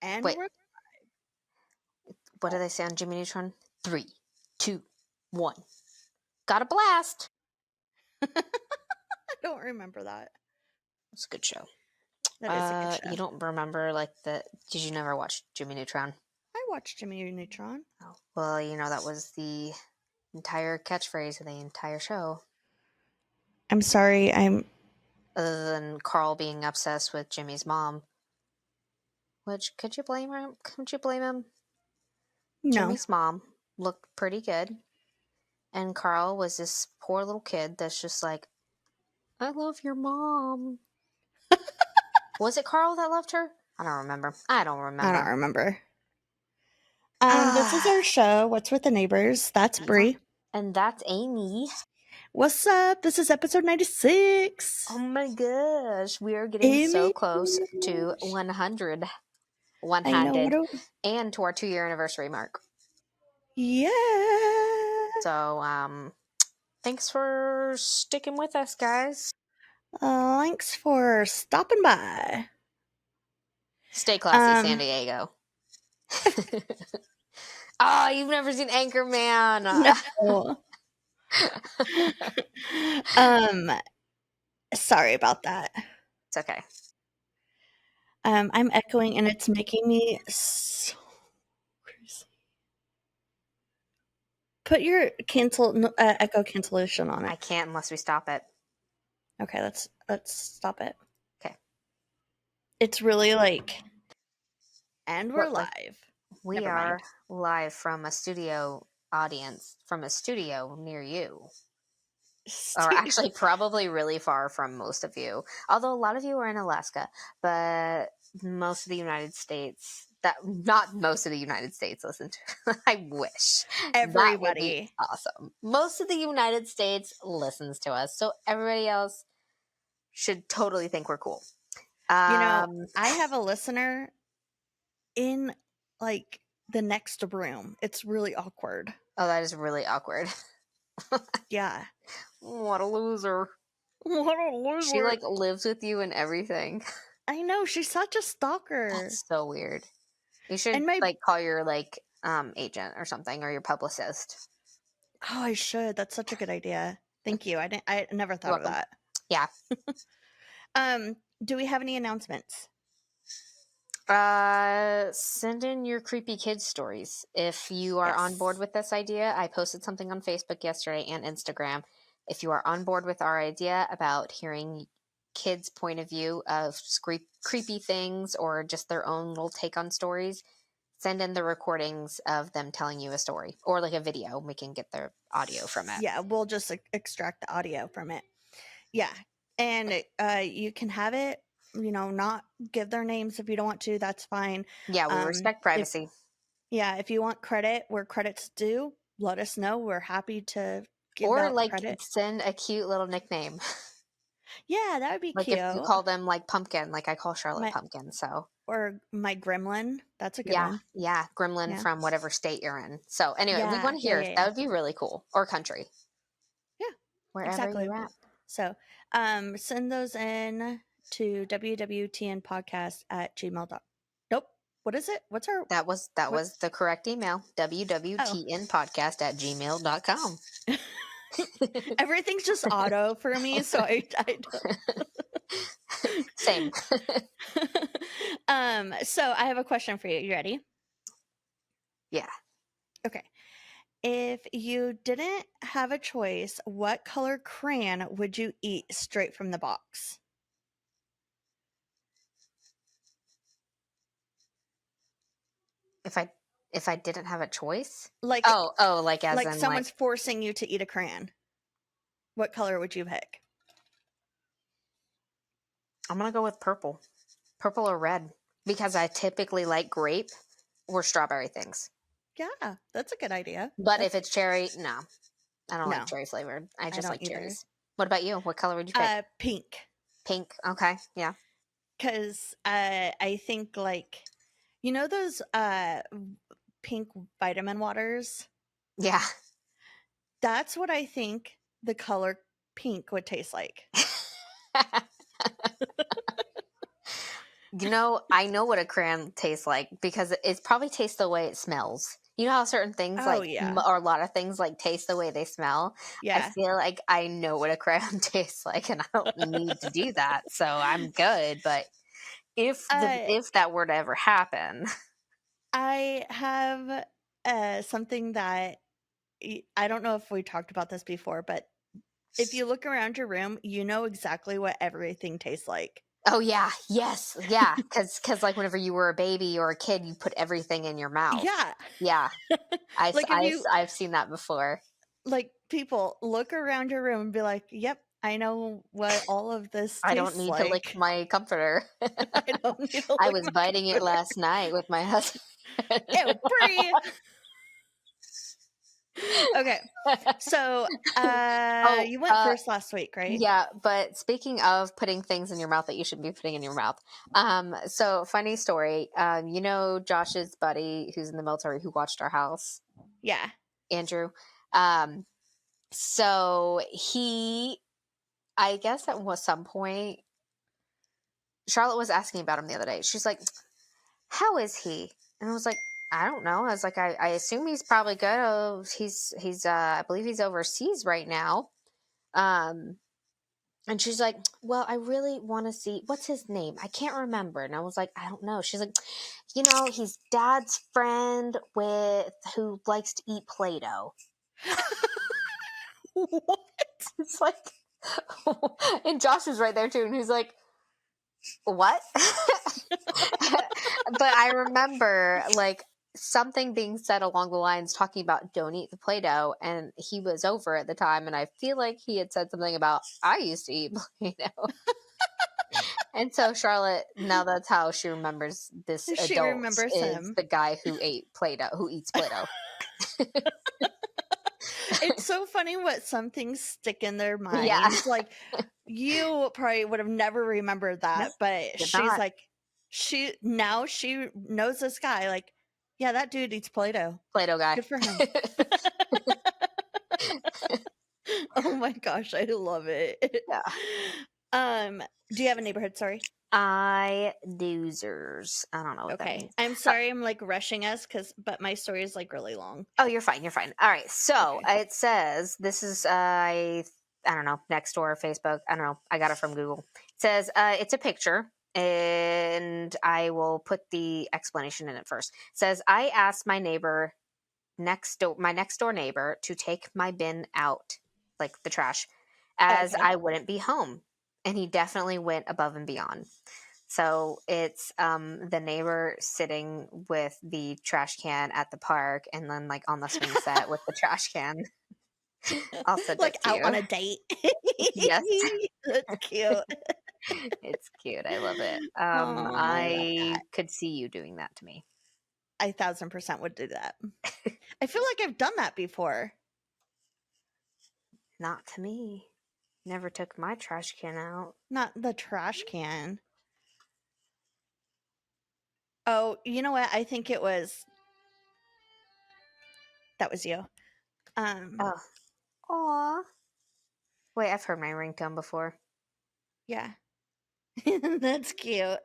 And Wait. we're... What do they say on Jimmy Neutron? 3, 2, 1. Got a blast. I don't remember that. It's a good show. That is a good show. You don't remember, like, did you never watch Jimmy Neutron? I watched Jimmy Neutron. Oh, well, that was the entire catchphrase of the entire show. I'm sorry, Other than Carl being obsessed with Jimmy's mom. Which, could you blame him? Couldn't you blame him? No. Jimmy's mom looked pretty good. And Carl was this poor little kid that's just like, I love your mom. Was it Carl that loved her? I don't remember. I don't remember. This is our show, What's with the Neighbors. That's Bree. And that's Amy. What's up? This is episode 96. Oh my gosh. We are getting so close to 100. One-handed. And to our 2-year anniversary mark. Yeah. So, thanks for sticking with us, guys. Thanks for stopping by. Stay classy, San Diego. Oh, you've never seen Anchorman. No. Sorry about that. It's okay. I'm echoing and it's making me so crazy. Put your echo cancellation on it. I can't unless we stop it. Okay, let's stop it. Okay. It's really like, and we're live. We are live from a studio audience, from a studio near you. Or actually probably really far from most of you. Although a lot of you are in Alaska, but most of the United States, not most of the United States listen to. I wish. Everybody. That would be awesome. Most of the United States listens to us, so everybody else should totally think we're cool. I have a listener in like the next room. It's really awkward. Oh, that is really awkward. Yeah. What a loser. What a loser. She like lives with you and everything. I know, she's such a stalker. That's so weird. You should call your agent or something, or your publicist. Oh, I should. That's such a good idea. Thank you. I never thought of that. Yeah. Do we have any announcements? Send in your creepy kids stories. If you are on board with this idea, I posted something on Facebook yesterday and Instagram. If you are on board with our idea about hearing kids' point of view of creepy things or just their own little take on stories, send in the recordings of them telling you a story or like a video. We can get their audio from it. Yeah, we'll just extract the audio from it. Yeah. And you can have it, not give their names if you don't want to. That's fine. Yeah, we respect privacy. If you want credit where credit's due, let us know. We're happy to give credit. Send a cute little nickname. Yeah, that would be cute. If you call them Pumpkin, I call Charlotte Pumpkin, so. Or my gremlin. That's a good one. Yeah, gremlin from whatever state you're in. So anyway, we want to hear. That would be really cool. Or country. Yeah. Wherever you're at. So send those in to wwtnpodcast@gmail.com. Nope. What is it? What's our... That was the correct email. wwtnpodcast@gmail.com. Everything's just auto for me, so I don't... Same. So I have a question for you. You ready? Yeah. Okay. If you didn't have a choice, what color crayon would you eat straight from the box? If I didn't have a choice? Like someone's forcing you to eat a crayon. What color would you pick? I'm going to go with purple. Purple or red. Because I typically like grape or strawberry things. Yeah, that's a good idea. But if it's cherry, no. I don't like cherry flavored. I just like cherries. What about you? What color would you pick? Pink. Pink. Okay. Yeah. Because I think those pink vitamin waters? Yeah. That's what I think the color pink would taste like. You know, I know what a crayon tastes like because it probably tastes the way it smells. You know how certain things Oh, like, yeah. or a lot of things like taste the way they smell? I Yeah. feel like I know what a crayon tastes like and I don't need to do that. So I'm good. But Uh, if that were to ever happen, I have something that I don't know if we talked about this before, but if you look around your room, you know exactly what everything tastes like. oh yeah, yes, yeah, because like whenever you were a baby or a kid, you put everything in your mouth. Yeah. Yeah, Like if you I've seen that before. like people look around your room and be like, "Yep, I know what all of this I don't tastes need to lick like." my comforter. I don't need to I lick was my biting it computer. last night with my husband. Ew, Brie. Okay. So, Oh, you went first last week, right? yeah, but speaking of putting things in your mouth that you shouldn't be putting in your mouth. So funny story. You know Josh's buddy who's in the military who watched our house, Yeah. Andrew. Um, so I guess at some point, Charlotte was asking about him the other day. She's like, "How is he?" And I was like, "I don't know." I was like, I assume he's probably good. Oh, he's I believe he's overseas right now. Um, And she's like, "Well, I really want to see what's his name. I can't remember." And I was like, "I don't know." She's like, "You know, he's Dad's friend with who likes to eat Play-Doh." What? It's like, and Josh is right there too, and he's like, "What?" But I remember like something being said along the lines talking about don't eat the Play-Doh, and he was over at the time, and I feel like he had said something about I used to eat Play-Doh. And so Charlotte, now that's how she remembers this She adult remembers is him. the guy who ate Play-Doh, who eats Play-Doh. It's so funny what some things stick in their Yeah. minds. Like, you probably would have never remembered No, that, but did she's not. like, she knows this guy. Like, yeah, that dude eats Play-Doh. Play-Doh guy. Good for him. Oh my gosh, I love it. Yeah. Do you have a neighborhood story? I doozers. I don't know what that Okay. means. I'm sorry I'm like rushing us but my story is like really long. Oh, you're fine. You're fine. All right. So Okay. it says this is I don't know, Nextdoor, Facebook. I don't know. I got it from Google. It says it's a picture, and I will put the explanation in it first. It says I asked my next door neighbor to take my bin out, like the trash, as Okay. I wouldn't be home, and he definitely went above and beyond. So it's the neighbor sitting with the trash can at the park, and then like on the swing set with the trash can. I'll send Like it to out on you. a date. Yes, That's cute. it's cute. I love it. Oh, I love I that. could see you doing that to me. I 1000% would do that. I feel like I've done that before. Not to me. Never took my trash can out. Not the trash can. Oh, you know what? I think that was you. Oh, aw. Wait, I've heard my ringtone before. Yeah. That's cute.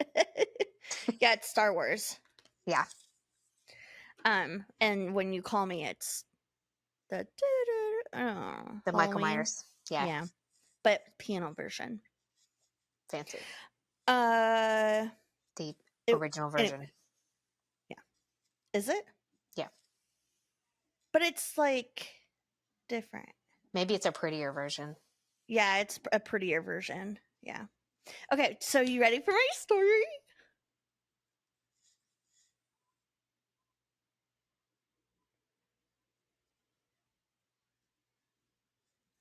Yeah, it's Star Wars. Yeah. And when you call me, it's the The Michael Halloween. Myers. Yeah. Yeah, but piano version. Fancy. Uh, The it, original anyway, version. yeah. Is it? Yeah. But it's like different. Maybe it's a prettier version. Yeah, it's a prettier version. Yeah. Okay, so you ready for my story?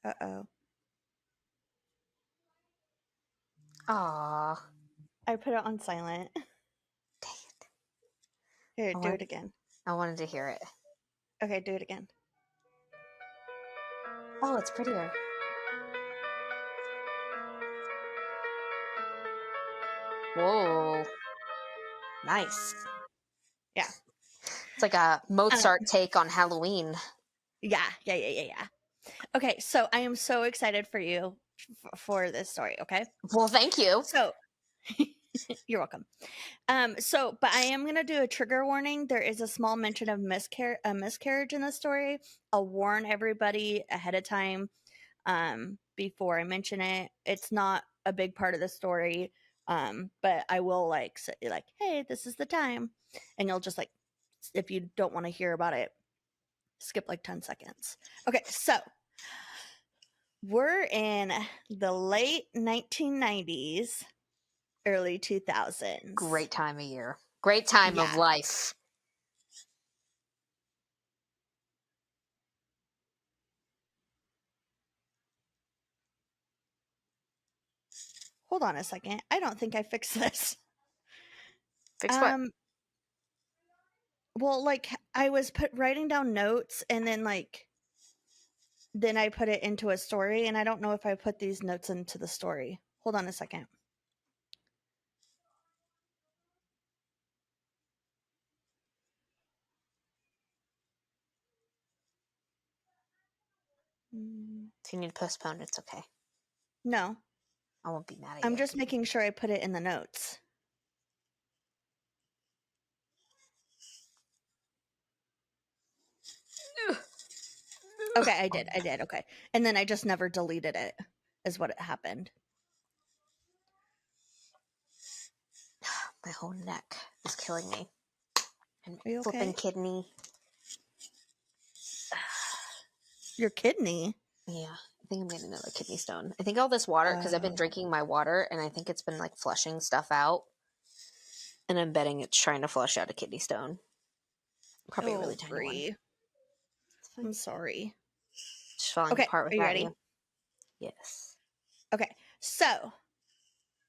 Uh-oh. Aw. I put it on silent. Dang it. Here, do it again. I wanted to hear it. Okay, do it again. Oh, it's prettier. Whoa. Nice. Yeah. It's like a Mozart take on Halloween. Yeah. Okay, so I am so excited for you for this story, okay? Well, thank you. So You're welcome. But I am gonna do a trigger warning. There is a small mention of miscarriage in the story. I'll warn everybody ahead of time, before I mention it. It's not a big part of the story, but I will like say like, hey, this is the time, and you'll just like, if you don't want to hear about it, skip like 10 seconds. Okay, so we're in the late 1990s, early 2000s. Great time of year. Great time of Yeah. life. Hold on a second. I don't think I fixed this. Fix what? Well, like I was writing down notes and then I put it into a story, and I don't know if I put these notes into the story. Hold on a second. If you need to postpone, it's okay. No, I won't be mad at I'm you. just making sure I put it in the notes. Okay, I did. Okay. And then I just never deleted it, is what happened. My whole neck is killing me. And Are you flipping okay? kidney. Your kidney? Yeah, I think I'm getting another kidney stone. I think all this water, because I've been drinking my water, and I think it's been like flushing stuff out. And I'm betting it's trying to flush out a kidney stone. Probably a really tiny one. Bree. I'm sorry. Just falling Okay, apart are you without ready? you. Yes. Okay, so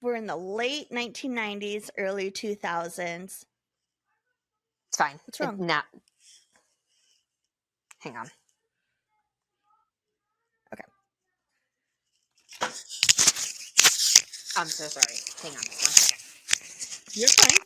we're in the late 1990s, early 2000s. It's fine. What's wrong? Not. Hang on. Okay. I'm so sorry. Hang on 1 second. You're fine.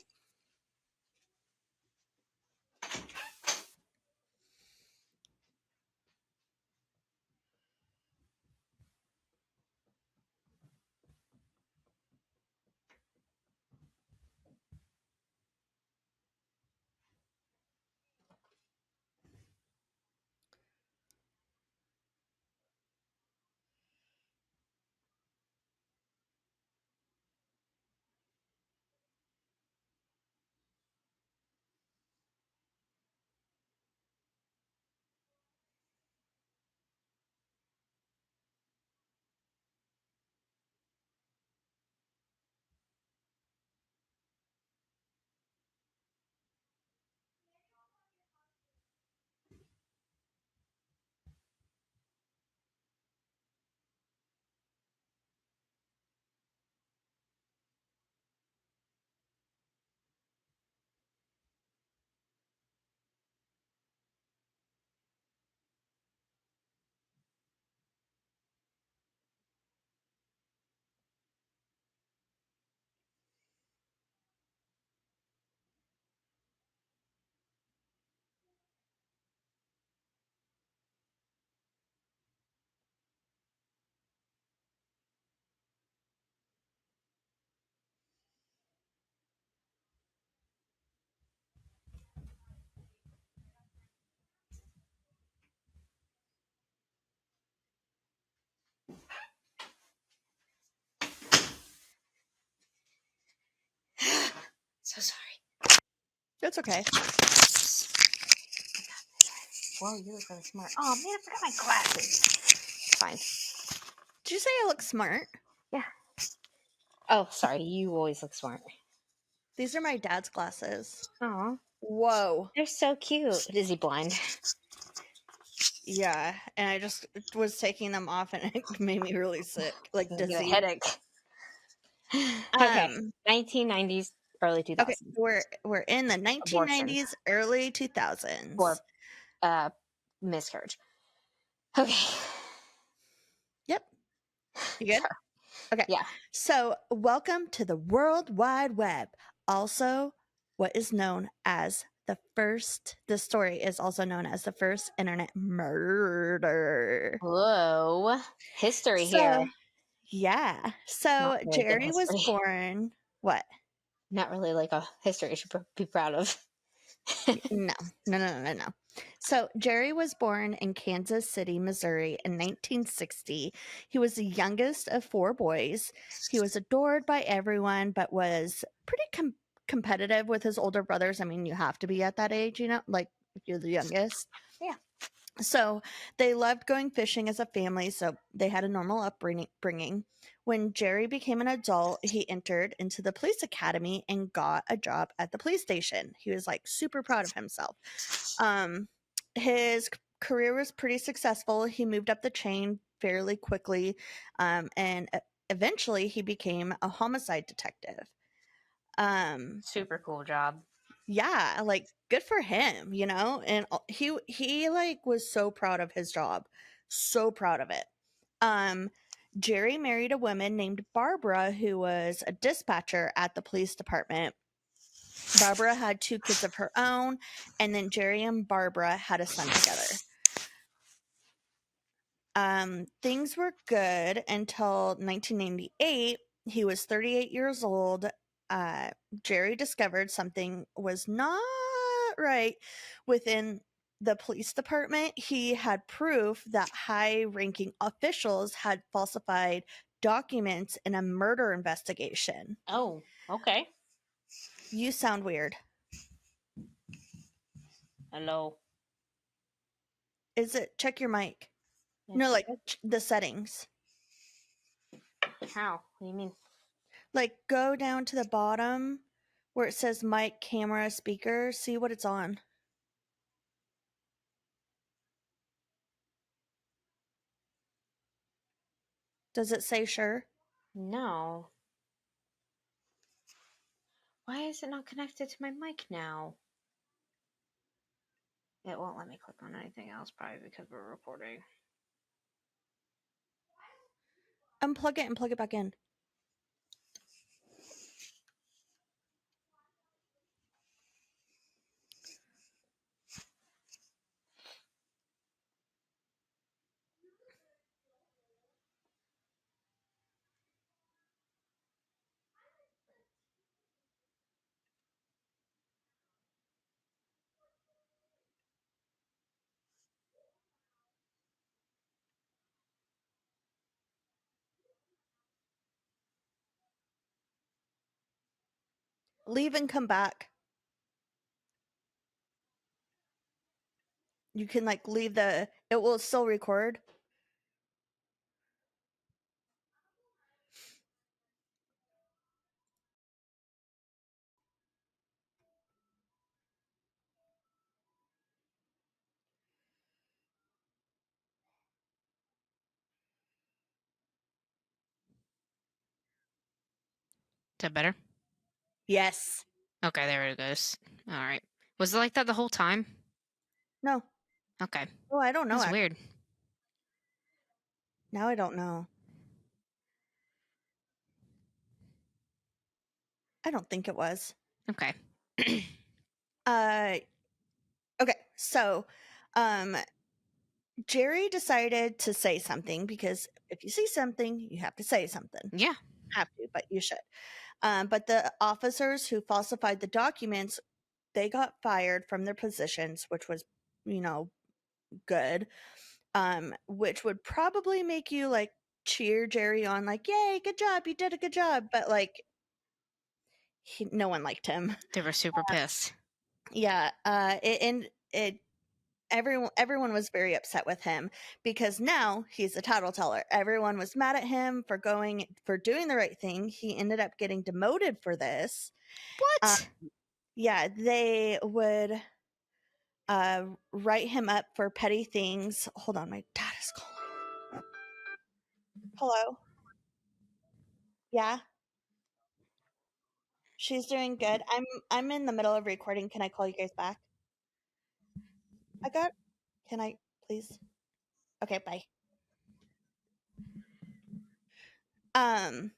So sorry. That's okay. Whoa, you look really smart. Oh man, I forgot my glasses. Fine. Did you say I look smart? Yeah. Oh, sorry. You always look smart. These are my dad's glasses. Aw. Whoa. They're so cute. Is he blind? Yeah, and I just was taking them off and it made me really sick, like You get a dizzy. headache. Okay. 1990s, early 2000s. Okay, we're in the Abortion 1990s, early or 2000s. miscarriage. Okay. Yep. You good? Sure. Okay. Yeah. So, welcome to the World Wide Web. Also, what is known as this story is also known as the first internet murder. Whoa. History here. So, yeah. Not So, very good Jerry was history. born, what? Not really like a history you should be proud of. No, no, no, no, no, no. So Jerry was born in Kansas City, Missouri in 1960. He was the youngest of four boys. He was adored by everyone, but was pretty competitive with his older brothers. I mean, you have to be at that age, like if you're the youngest. Yeah. So they loved going fishing as a family, so they had a normal upbringing. When Jerry became an adult, he entered into the police academy and got a job at the police station. He was like super proud of himself. His career was pretty successful. He moved up the chain fairly quickly, and eventually he became a homicide detective. Super cool job. Yeah, like good for him, and he like was so proud of his job, so proud of it. Jerry married a woman named Barbara who was a dispatcher at the police department. Barbara had two kids of her own, and then Jerry and Barbara had a son together. Things were good until 1998. He was 38 years old. Jerry discovered something was not right within the police department. He had proof that high ranking officials had falsified documents in a murder investigation. Oh, okay. You sound weird. Hello. Is it check your mic? No, It's like the settings. how? What do you mean? Like go down to the bottom where it says mic, camera, speaker. See what it's on. Does it say sure? No. Why is it not connected to my mic now? It won't let me click on anything else, probably because we're recording. Unplug it and plug it back in. Leave and come back. You can like leave it will still record. Is that better? Yes. Okay, there it goes. All right. Was it like that the whole time? No. Okay. Oh, I don't know. That's weird. Now I don't know. I don't think it was. Okay. Okay. So, Jerry decided to say something because if you see something, you have to say something. Yeah. Have to, but you should. But the officers who falsified the documents, they got fired from their positions, which was, good. Which would probably make you like cheer Jerry on, like, "Yay, good job, you did a good job." But like, no one liked him. They were super pissed. Yeah. Everyone was very upset with him because now he's a tattleteller. Everyone was mad at him for doing the right thing. He ended up getting demoted for this. What? Yeah, they would write him up for petty things. Hold on, my dad is calling. Hello. Yeah, she's doing good. I'm in the middle of recording. Can I call you guys back? Can I please? Okay, bye. Um,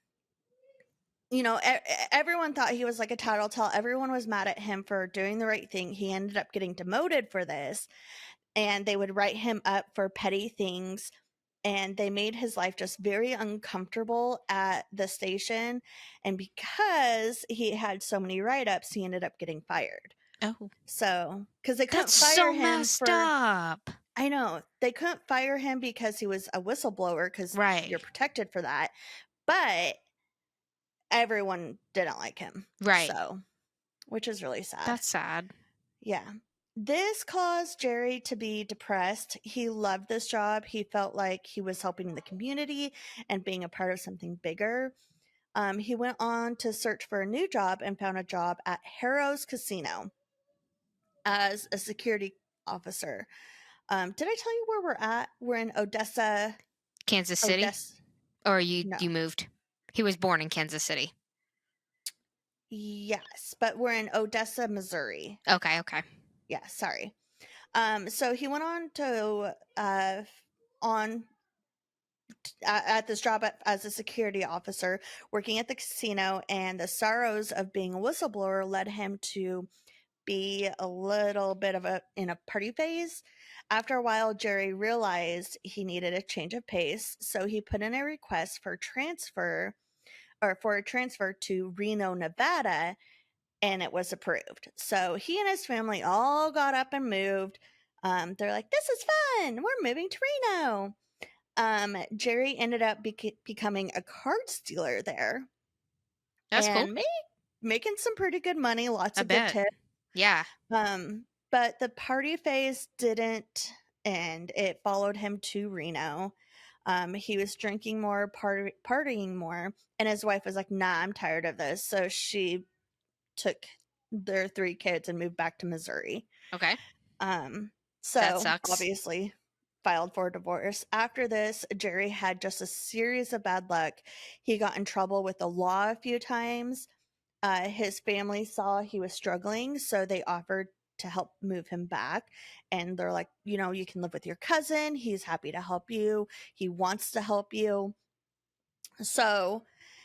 everyone thought he was like a tattletale. Everyone was mad at him for doing the right thing. He ended up getting demoted for this, and they would write him up for petty things. and they made his life just very uncomfortable at the station. And because he had so many write-ups, he ended up getting fired. Oh, So, because they couldn't that's fire so him messed for, up. I know, they couldn't fire him because he was a whistleblower, because Right. you're protected for that. But everyone didn't like him. Right. So, which is really sad. That's sad. Yeah. This caused Jerry to be depressed. He loved this job. He felt like he was helping the community and being a part of something bigger. He went on to search for a new job and found a job at Harrow's Casino as a security officer. Did I tell you where we're at? We're in Odessa. Kansas City? Odessa. Or you No. moved? He was born in Kansas City. Yes, but we're in Odessa, Missouri. Okay, okay. Yeah, sorry. So he went on to on at this job as a security officer working at the casino, and the sorrows of being a whistleblower led him to be a little bit of in a party phase. After a while, Jerry realized he needed a change of pace, so he put in a request for a transfer to Reno, Nevada, and it was approved. So he and his family all got up and moved. They're like, "This is fun. We're moving to Reno." Jerry ended up becoming a card stealer there That's cool. and making some pretty good money, lots I of good bet. tips. Yeah. But the party phase didn't end. It followed him to Reno. He was drinking more, partying more, and his wife was like, "Nah, I'm tired of this." So she took their 3 kids and moved back to Missouri. Okay. That So sucks. obviously filed for divorce. After this, Jerry had just a series of bad luck. He got in trouble with the law a few times. His family saw he was struggling, so they offered to help move him back. And they're like, you can live with your cousin. He's happy to help you. He wants to help you. So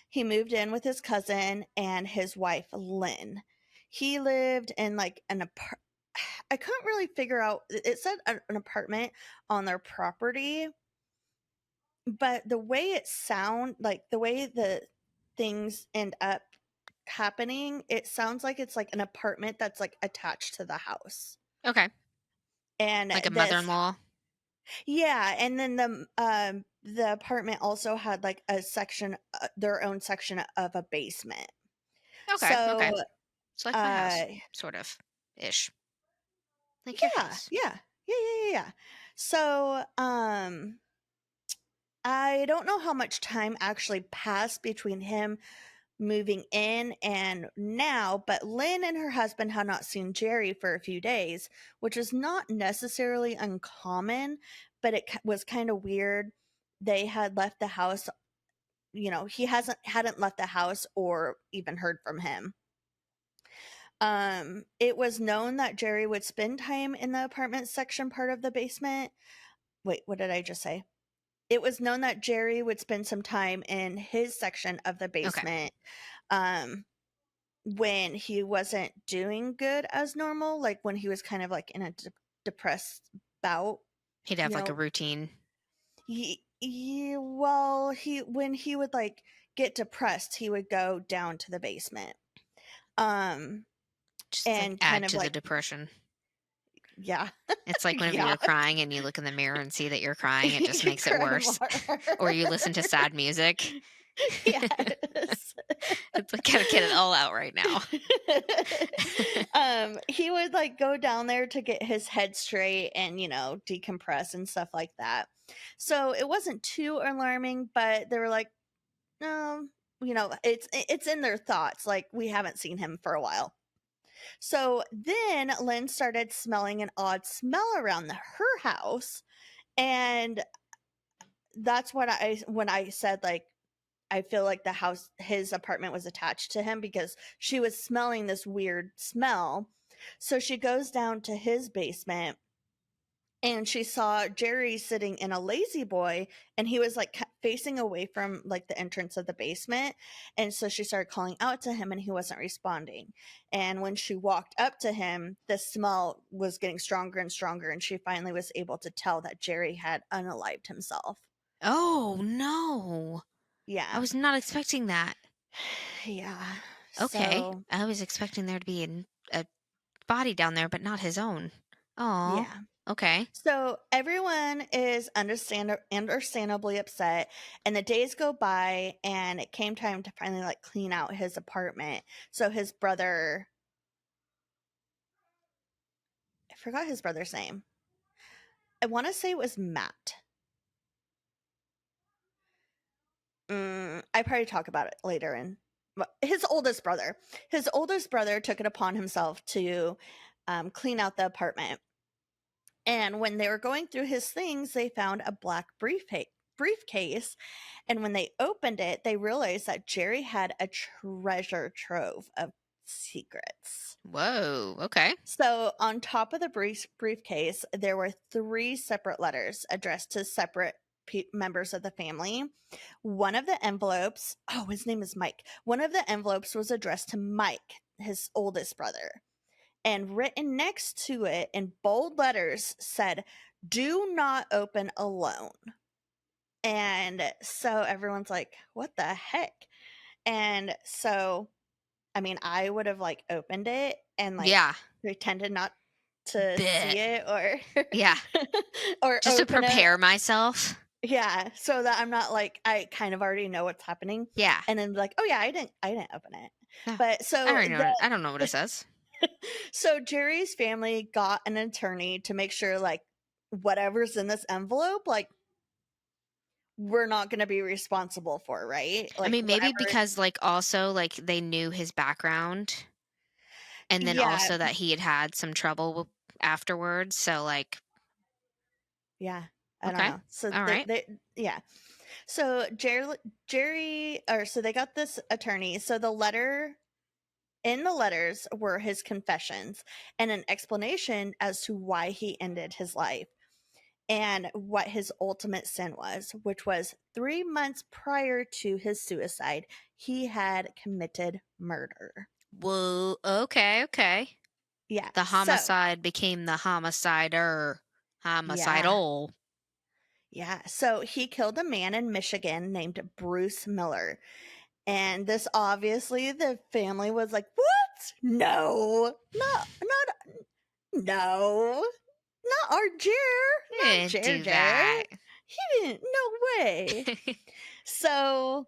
he moved in with his cousin and his wife, Lynn. He lived in like an apartment. I couldn't really figure out. It said an apartment on their property, but the way it like the way the things end up happening, it sounds like it's like an apartment that's like attached to the house. Okay. And Like a this, mother-in-law? yeah, and then the apartment also had like a section, their own section of a basement. Okay, okay. So, It's like my house, uh, sort of, ish. Like your yeah, house. yeah, yeah. So, I don't know how much time actually passed between him moving in and now, but Lynn and her husband had not seen Jerry for a few days, which is not necessarily uncommon, but it was kind of weird. They had left the house, he hadn't left the house or even heard from him. It was known that Jerry would spend time in the apartment section part of the basement. Wait, what did I just say? It was known that Jerry would spend some time in his section of the Okay. basement when he wasn't doing good as normal, like when he was kind of like in a depressed bout. He'd have like a routine. Well, when he would like get depressed, he would go down to the basement. Just like And kind add of to the like, depression. yeah. It's like whenever Yeah. you're crying and you look in the mirror and see that you're crying, it just You makes it cry worse. more. Or you listen to sad music. Yes. It's like, gotta get it all out right now. He would like go down there to get his head straight and, decompress and stuff like that. So it wasn't too alarming, but they were like, no, it's in their thoughts. Like, we haven't seen him for a while. So then Lynn started smelling an odd smell around her house. And that's when I said, like, I feel like his apartment was attached to him, because she was smelling this weird smell. So she goes down to his basement and she saw Jerry sitting in a lazy boy, and he was like facing away from like the entrance of the basement. And so she started calling out to him and he wasn't responding. And when she walked up to him, the smell was getting stronger and stronger. And she finally was able to tell that Jerry had unalived himself. Oh, no. I Yeah. was not expecting that. Yeah. Okay. So, I was expecting there to be a body down there, but not his own. Oh, yeah. okay. So everyone is understandably upset, and the days go by, and it came time to finally like clean out his apartment. So his brother, I forgot his brother's name. I want to say it was Matt. I probably talk about it later. And his oldest brother, took it upon himself to clean out the apartment. And when they were going through his things, they found a black briefcase. And when they opened it, they realized that Jerry had a treasure trove of secrets. Whoa. Okay. So, on top of the briefcase, there were 3 separate letters addressed to separate members of the family. One of the envelopes, oh, his name is Mike. One of the envelopes was addressed to Mike, his oldest brother. And written next to it in bold letters said, "Do not open alone." And so everyone's like, what the heck? And so, I mean, I would have like opened it and like Yeah. pretended not to see Bet. it or Yeah. or Just to open it. prepare myself. Yeah, so that I'm not like I kind of already know what's happening Yeah. and then like, "Oh yeah, I didn't open it." No. But I so don't know. I don't know what it says. so Jerry's family got an attorney to make sure like whatever's in this envelope, like we're not going to be responsible for, right? I Like mean, maybe whatever. because like also like they knew his background, and then Yeah, also that he had had some trouble afterwards. So like, yeah. I don't okay, know. So all right. they yeah. So Jerry or so they got this attorney. So the letters were his confessions and an explanation as to why he ended his life and what his ultimate sin was, which was 3 months prior to his suicide, he had committed murder. Whoa. Okay. Okay. Yeah. The So, homicide became the homicider. yeah. Homicidal. Yeah. So he killed a man in Michigan named Bruce Miller. And this obviously the family was like, "What? No. No. Not our Jer. You Not didn't Jer do Jer. that. He didn't. No way." So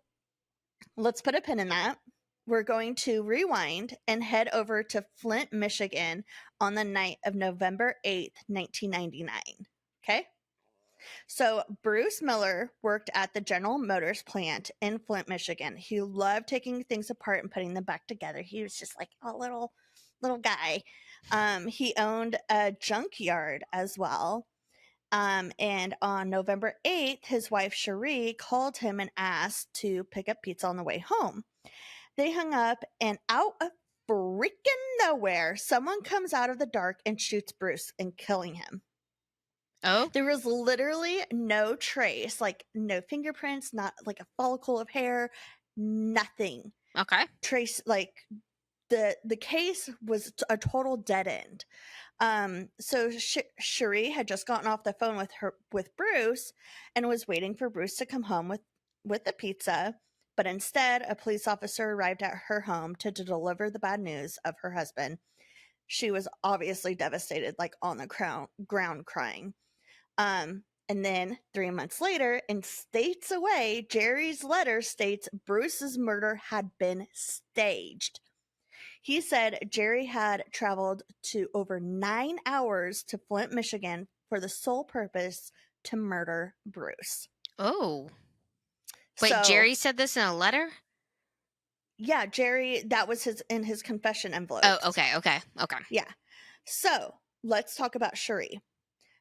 let's put a pin in that. We're going to rewind and head over to Flint, Michigan on the night of November 8th, 1999. Okay? So, Bruce Miller worked at the General Motors plant in Flint, Michigan. He loved taking things apart and putting them back together. He was just like a little guy. He owned a junkyard as well. And on November 8th, his wife Sharee called him and asked to pick up pizza on the way home. They hung up, and out of freaking nowhere, someone comes out of the dark and shoots Bruce and killing him. Oh, There was literally no trace, like no fingerprints, not like a follicle of hair, nothing. okay. Trace like the case was a total dead end. So Cherie had just gotten off the phone with Bruce and was waiting for Bruce to come home with the pizza, but instead a police officer arrived at her home to deliver the bad news of her husband. She was obviously devastated, like on the ground crying. And then 3 months later, and states away, Jerry's letter states Bruce's murder had been staged. He said Jerry had traveled to over 9 hours to Flint, Michigan for the sole purpose to murder Bruce. Oh. Wait, So, Jerry said this in a letter? yeah, Jerry, that was in his confession Oh, envelopes. okay, okay, okay. Yeah. So, let's talk about Cherie.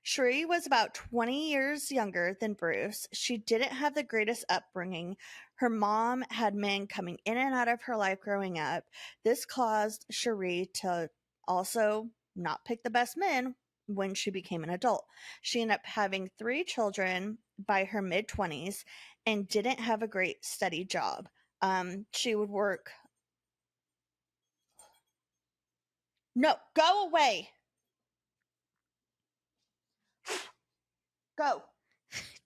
Cherie was about 20 years younger than Bruce. She didn't have the greatest upbringing. Her mom had men coming in and out of her life growing up. This caused Cherie to also not pick the best men when she became an adult. She ended up having 3 children by her mid 20s and didn't have a great steady job. She would work. No, go away. Go.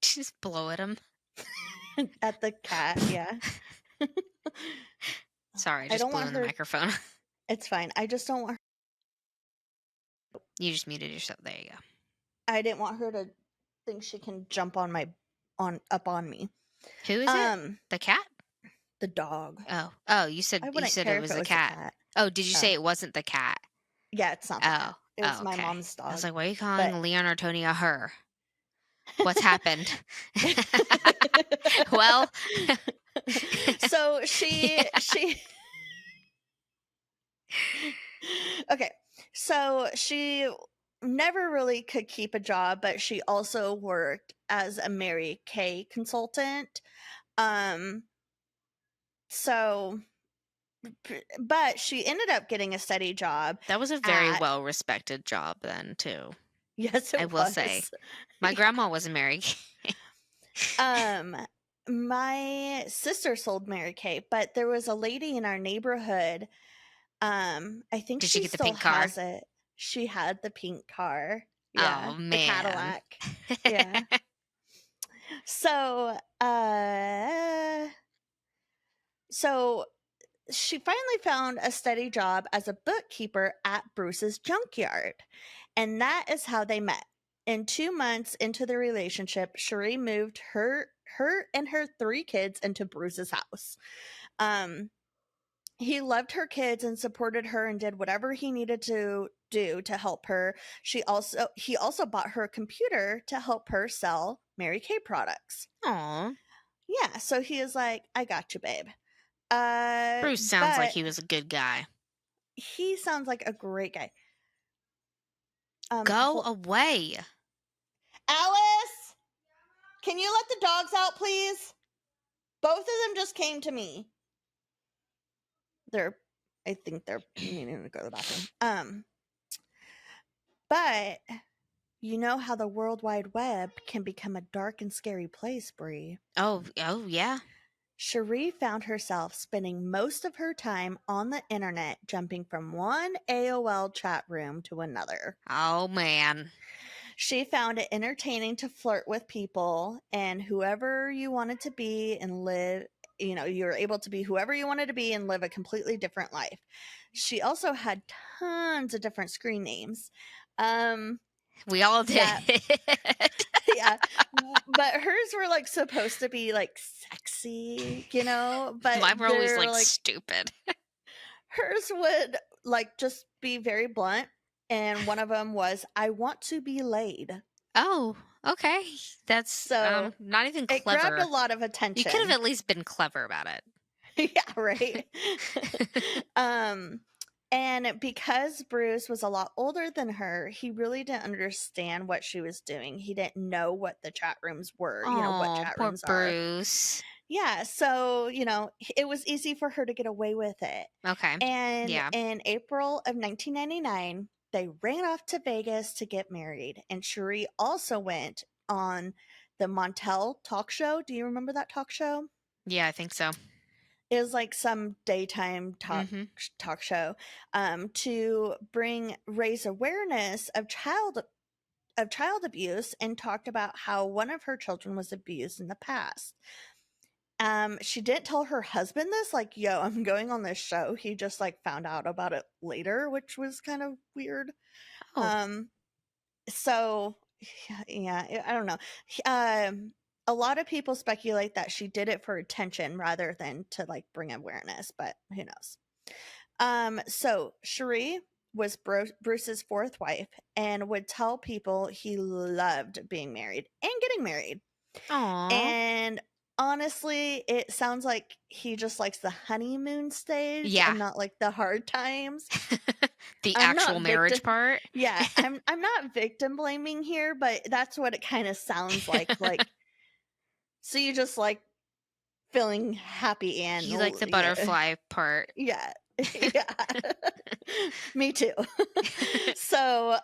Just blow at him. At the cat, yeah. Sorry, I I just don't blew want in the her. microphone. It's fine. I just don't want You just muted yourself. There you go. I didn't want her to think she can jump on me. Who is it? Um, The cat? the dog. Oh, you I wouldn't said it care if was it the was a cat. cat. Oh, did you Oh, say it wasn't the cat? yeah, it's not the cat. It was my Okay. mom's I was dog. like, why are you But calling Leon or Tony a her? What's happened? Well, so yeah. she okay. So she never really could keep a job, but she also worked as a Mary Kay consultant. Um so but she ended up getting a steady job That was a very at well respected job then too. yes I it will say. was. My Yeah. grandma was a Mary Kay. Um my sister sold Mary Kay, but there was a lady in our neighborhood. I think Did she she get the still pink car? has it. She had the pink car. Yeah, Oh the man. Cadillac. Yeah. So, so she finally found a steady job as a bookkeeper at Bruce's junkyard. And that is how they met. In 2 months into the relationship, Sharee moved her and her 3 kids into Bruce's house. Um, he loved her kids and supported her and did whatever he needed to do to help her. He also bought her a computer to help her sell Mary Kay products. Aw. Yeah, so he is like, I got you, babe. Bruce sounds like But he was a good guy. he sounds like a great guy. Go away. Alice, can you let the dogs out, please? Both of them just came to me. I think they're needing to go to the bathroom. But you know how the World Wide Web can become a dark and scary place, Bree. Oh yeah. Sharee found herself spending most of her time on the internet, jumping from one AOL chat room to another. Oh man. She found it entertaining to flirt with people and whoever you wanted to be and live, you were able to be whoever you wanted to be and live a completely different life. She also had tons of different screen names. We all did. That yeah, but hers were like supposed to be like sexy, but Mine were always they're like like stupid. hers would like just be very blunt, and one of them was I want to be laid. Oh, okay. That's So not even it grabbed a clever. lot of You could have attention. at least been clever about it. Yeah, right. um and because Bruce was a lot older than her, he really didn't understand what she was doing. He didn't know what the chat rooms were, what Oh, chat poor rooms are. Bruce. Yeah, so, it was easy for her to get away with it. Okay. And Yeah. in April of 1999, they ran off to Vegas to get married. And Sharee also went on the Montel talk show. Do you remember that talk show? Yeah, I think so. It was like some daytime talk show to raise awareness of child abuse, and talked about how one of her children was abused in the past. She didn't tell her husband this, like, yo, I'm going on this show. He just like found out about it later, which was kind of weird. Oh. So yeah, I don't know. A lot of people speculate that she did it for attention rather than to like bring awareness, but who knows? So Sharee was Bruce's 4th wife and would tell people he loved being married and getting married. Aw. And honestly, it sounds like he just likes the honeymoon stage Yeah. and not like the hard times. The I'm actual not victim. marriage part. Yeah, I'm not victim blaming here, but that's what it kind of sounds like. Like, so you just like feeling happy and You like the butterfly part. yeah, yeah. Me too. So,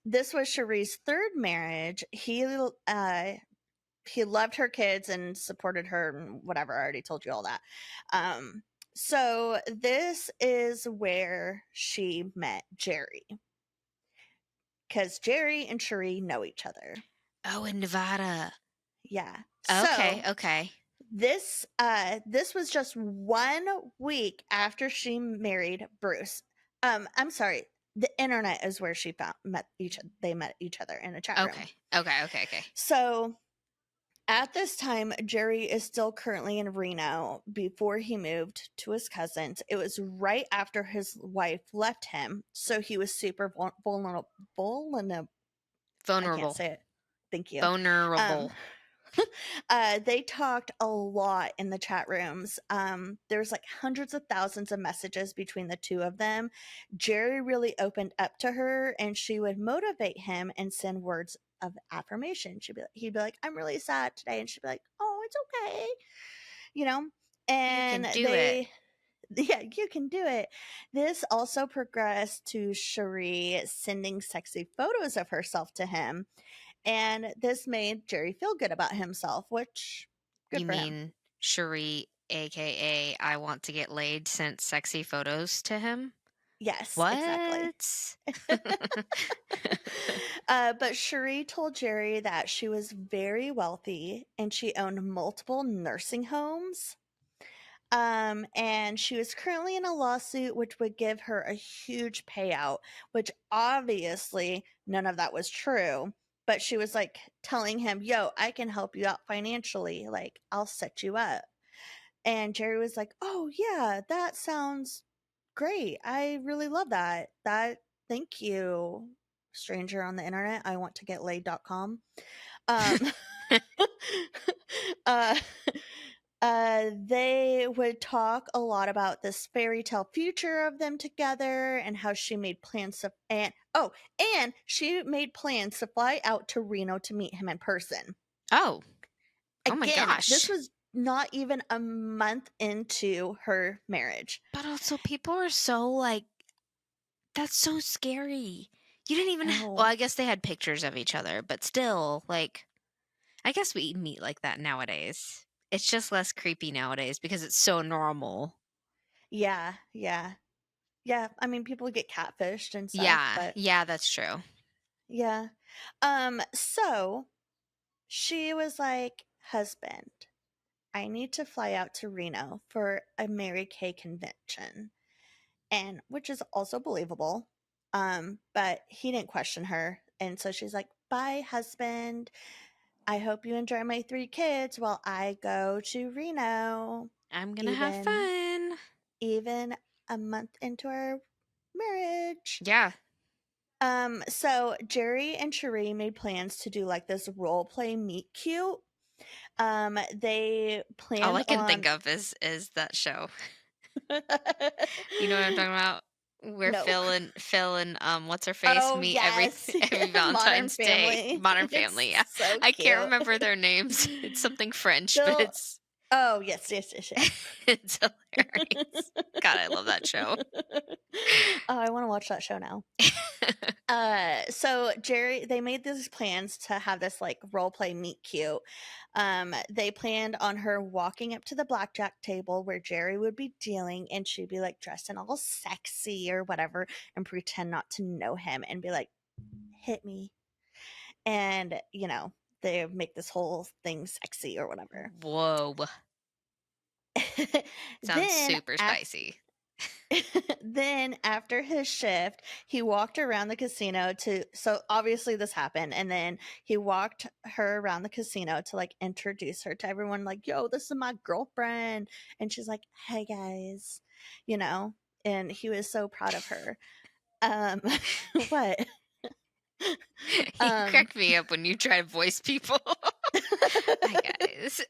this was Sharee's 3rd marriage. He loved her kids and supported her and whatever. I already told you all that. So this is where she met Jerry, because Jerry and Sharee know each other. Oh, in Nevada. Yeah. Okay, So okay. this was just 1 week after she married Bruce. I'm sorry. The internet is where they met each other in a chat room. Okay. Okay, okay, okay. So at this time, Jerry is still currently in Reno before he moved to his cousin's. It was right after his wife left him, so he was super vulnerable. I can't Vulnerable. say it. Thank you. Um, Vulnerable. they talked a lot in the chat rooms. There's like hundreds of thousands of messages between the two of them. Jerry really opened up to her, and she would motivate him and send words of affirmation. He'd be like, "I'm really sad today," and she'd be like, "Oh, it's okay," you know. You And can do it. they, yeah, you can do it. This also progressed to Sharee sending sexy photos of herself to him, and this made Jerry feel good about himself, which good You for him. mean Sharee, aka I want to get laid, sent sexy photos to him? Yes, exactly. What? But Cherie told Jerry that she was very wealthy and she owned multiple nursing homes. And she was currently in a lawsuit which would give her a huge payout, which obviously none of that was true. But she was like telling him, "Yo, I can help you out financially. Like, I'll set you up." And Jerry was like, "Oh, yeah, that sounds great. I really love that. Thank you, stranger on the internet. I want to get laid.com." Um, uh, they would talk a lot about this fairy tale future of them together and how she made plans to, and she made plans to fly out to Reno to meet him in person. Oh. Oh my Again, this gosh. was not even a month into her marriage. But also people are so like that's so scary. You didn't even well, Oh, I guess they had pictures of each other, but still, like I guess we meet like that nowadays. It's just less creepy nowadays because it's so normal. yeah, yeah. Yeah, I mean, people get catfished and stuff, Yeah, but yeah, that's true. yeah. So she was like, "Husband, I need to fly out to Reno for a Mary Kay convention." And which is also believable. But he didn't question her. And so she's like, "Bye, husband. I hope you enjoy my 3 kids while I go to Reno." I'm gonna have Even fun. even a month into our marriage. Yeah. So Jerry and Cherie made plans to do like this role play meet cute. They All planned I can think on of is that show. You know what I'm talking about? Where no. Phil and what's her face Oh meet every yes, every Modern Valentine's Day. Family. Modern Family. It's Yeah. so I can't cute. remember their names. It's something French, but Phil. Oh yes, yes, yes, yes. it's hilarious. God, I love that show. Oh, I want to watch that show now. So Jerry, they made these plans to have this like role play meet cute. They planned on her walking up to the blackjack table where Jerry would be dealing, and she'd be like dressed in all sexy or whatever, and pretend not to know him, and be like, "Hit me," and they make this whole thing sexy or whatever. Whoa. Sounds then super after spicy. then after his shift, he walked around the casino to so obviously this happened, and then he walked her around the casino to like introduce her to everyone, like, "Yo, this is my girlfriend." And she's like, "Hey guys," you know, and he was so proud of her. Um what? You um crack me up when you try to voice people. Hi guys.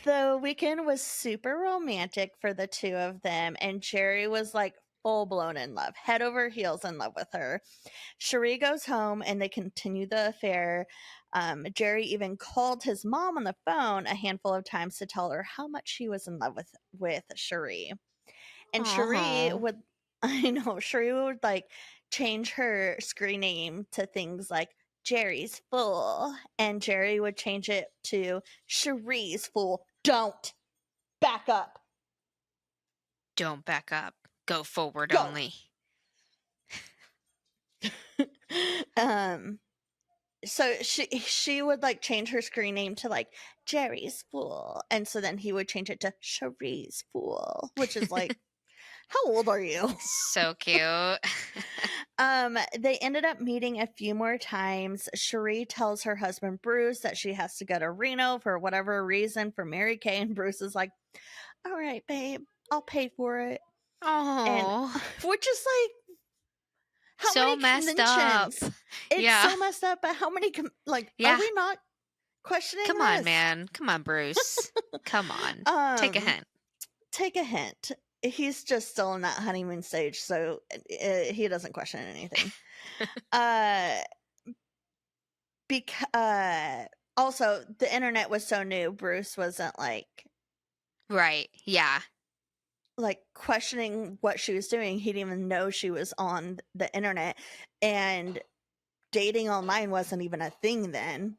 the weekend was super romantic for the two of them, and Jerry was like full blown in love, head over heels in love with her. Cherie goes home and they continue the affair. Jerry even called his mom on the phone a handful of times to tell her how much he was in love with Cherie. And Cherie Aw. would, I know, Cherie would like change her screen name to things like Jerry's Fool, and Jerry would change it to Cherie's Fool. Don't back up. Don't back up. Go forward Go. only. um so she would like change her screen name to like Jerry's Fool, and so then he would change it to Sharee's Fool, which is like, how old are you? So cute. They ended up meeting a few more times. Sharee tells her husband Bruce that she has to go to Reno for whatever reason for Mary Kay, and Bruce is like, "All right, babe, I'll pay for it." And Oh, which is like, how so many messed up. conventions? It's Yeah. so messed up, but how many like, are Yeah. we not questioning Come on, this? man. Come on, Bruce. Come on. Take a Um, hint. take a hint. He's just still in that honeymoon stage, so he doesn't question anything. Uh, also the internet was so new, Bruce wasn't Right. Yeah. like questioning what she was doing. He didn't even know she was on the internet, and dating online wasn't even a thing then.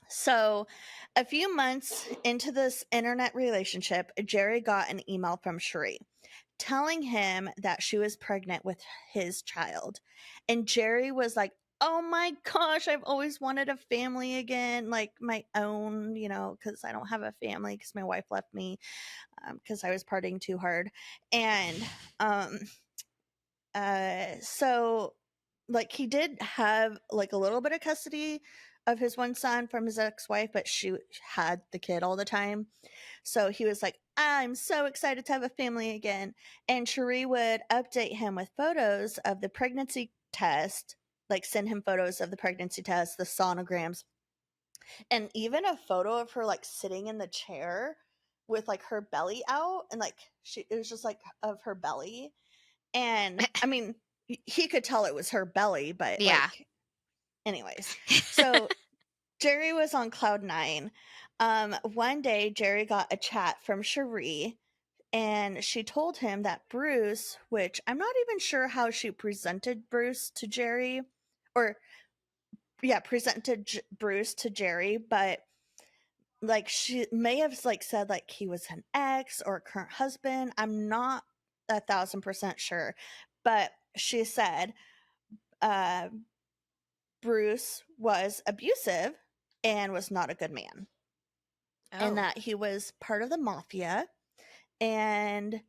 So, a few months into this internet relationship, Jerry got an email from Sheree telling him that she was pregnant with his child. And Jerry was like, "Oh my gosh, I've always wanted a family again, like my own, because I don't have a family because my wife left me because I was partying too hard." And um, so like he did have like a little bit of custody of his one son from his ex-wife, but she had the kid all the time. So he was like, "I'm so excited to have a family again." And Cherie would update him with photos of the pregnancy test, like send him photos of the pregnancy test, the sonograms, and even a photo of her like sitting in the chair with like her belly out, and like it was just like of her belly. And I mean, he could tell it was her belly, but Yeah. like, anyways. So Jerry was on cloud nine. One day, Jerry got a chat from Cherie, and she told him that Bruce, which I'm not even sure how she presented Bruce to Jerry, or yeah, presented Bruce to Jerry, but like she may have like said like he was an ex or a current husband. I'm not 1,000% sure, but she said uh, Bruce was abusive and was not a good man, and Oh. that he was part of the mafia, and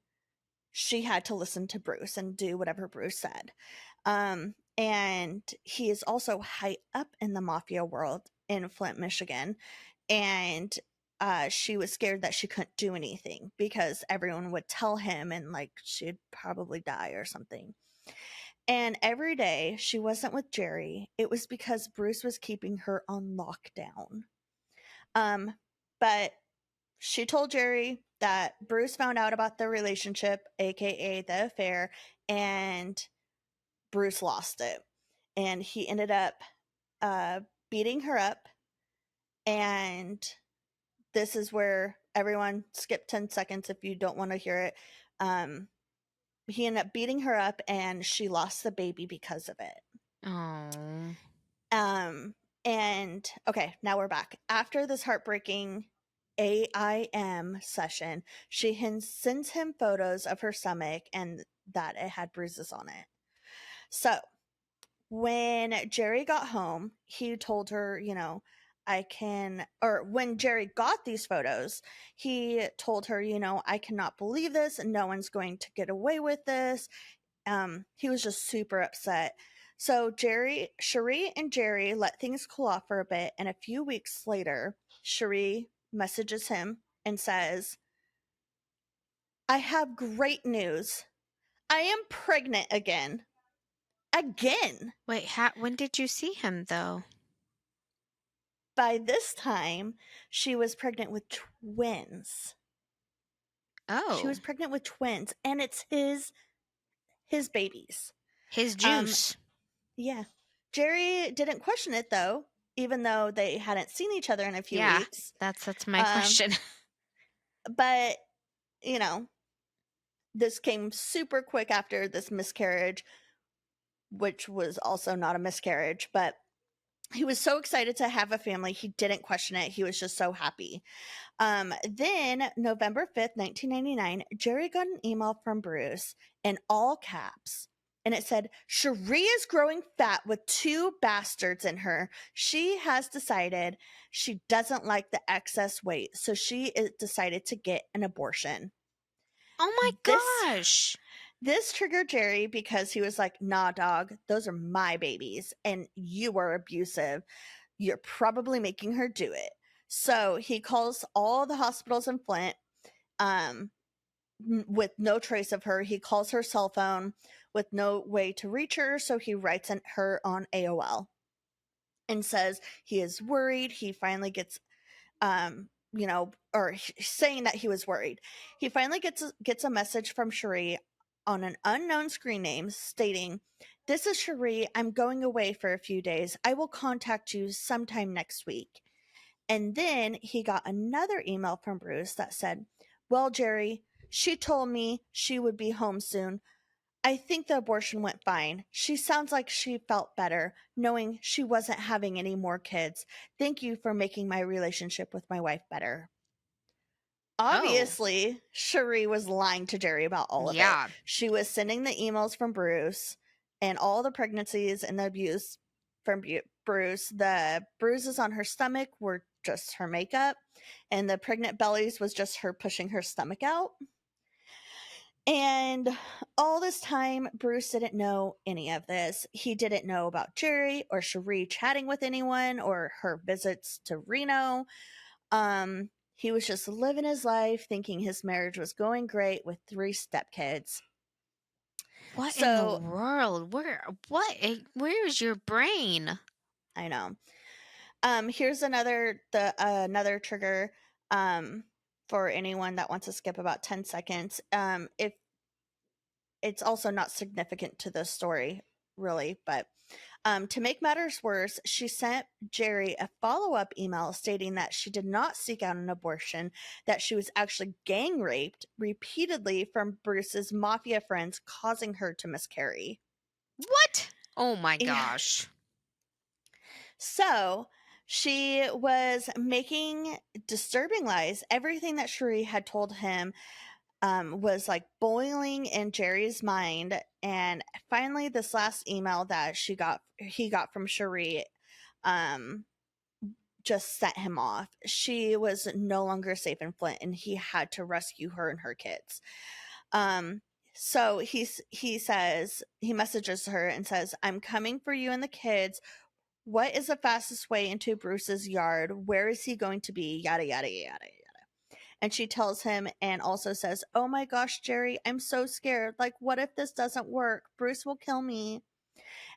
she had to listen to Bruce and do whatever Bruce said. And he is also high up in the mafia world in Flint, Michigan. And she was scared that she couldn't do anything because everyone would tell him and like she'd probably die or something. And every day she wasn't with Jerry, it was because Bruce was keeping her on lockdown. But she told Jerry that Bruce found out about the relationship, aka the affair, and Bruce lost it. And he ended up uh, beating her up. And this is where everyone skip 10 seconds if you don't want to hear it. He ended up beating her up, and she lost the baby because of it. Oh. Um, and okay, now we're back. After this heartbreaking AIM session, she sends him photos of her stomach and that it had bruises on it. So when Jerry got home, he told her, or when Jerry got these photos, he told her, I cannot believe this, and no one's going to get away with this. He was just super upset. So Cherie and Jerry let things cool off for a bit, and a few weeks later, Cherie messages him and says, "I have great news. I am pregnant again. Again." Wait, when did you see him though? By this time, she was pregnant with twins. She Oh, was pregnant with twins, and it's his babies. his Um, juice. yeah. Jerry didn't question it though, even though they hadn't seen each other in a few Yeah, weeks. that's my Um, question. but you know, this came super quick after this miscarriage, which was also not a miscarriage, but he was so excited to have a family, he didn't question it. He was just so happy. Then November 5th, 1999, Jerry got an email from Bruce in all caps. and it said, Sharee is growing fat with 2 bastards in her. She has decided she doesn't like the excess weight, so she decided to get an abortion. Oh my This gosh. this triggered Jerry because he was like, nah, dog, those are my babies, and you are abusive. You're probably making her do it. So he calls all the hospitals in Flint, um, with no trace of her. He calls her cell phone with no way to reach her, so he writes her on AOL and says he is worried. He finally gets, or saying that he was worried. He finally gets a message from Sharee on an unknown screen name stating, "This is Sharee. I'm going away for a few days. I will contact you sometime next week." And then he got another email from Bruce that said, "Well, Jerry, she told me she would be home soon. I think the abortion went fine. She sounds like she felt better, knowing she wasn't having any more kids. Thank you for making my relationship with my wife better." Oh, Obviously, Sharee was lying to Jerry about all of it. yeah. She was sending the emails from Bruce and all the pregnancies and the abuse from Bruce. The bruises on her stomach were just her makeup, and the pregnant bellies was just her pushing her stomach out. And all this time, Bruce didn't know any of this. He didn't know about Jerry or Sharee chatting with anyone or her visits to Reno. He was just living his life thinking his marriage was going great with 3 stepkids. What in the So, world? Where is your brain? I know. Here's another trigger for anyone that wants to skip about 10 seconds. If it's also not significant to the story really, but to make matters worse, she sent Jerry a follow up email stating that she did not seek out an abortion, that she was actually gang raped repeatedly from Bruce's mafia friends, causing her to miscarry. What? Oh my Yeah. gosh. So she was making disturbing lies. Everything that Sheree had told him was like boiling in Jerry's mind. And finally, this last email that he got from Sheree, um, just set him off. She was no longer safe in Flint, and he had to rescue her and her kids. Um, so he messages her and says, "I'm coming for you and the kids. What is the fastest way into Bruce's yard? Where is he going to be? Yada yada yada." And she tells him and also says, "Oh my gosh, Jerry, I'm so scared. Like, what if this doesn't work? Bruce will kill me."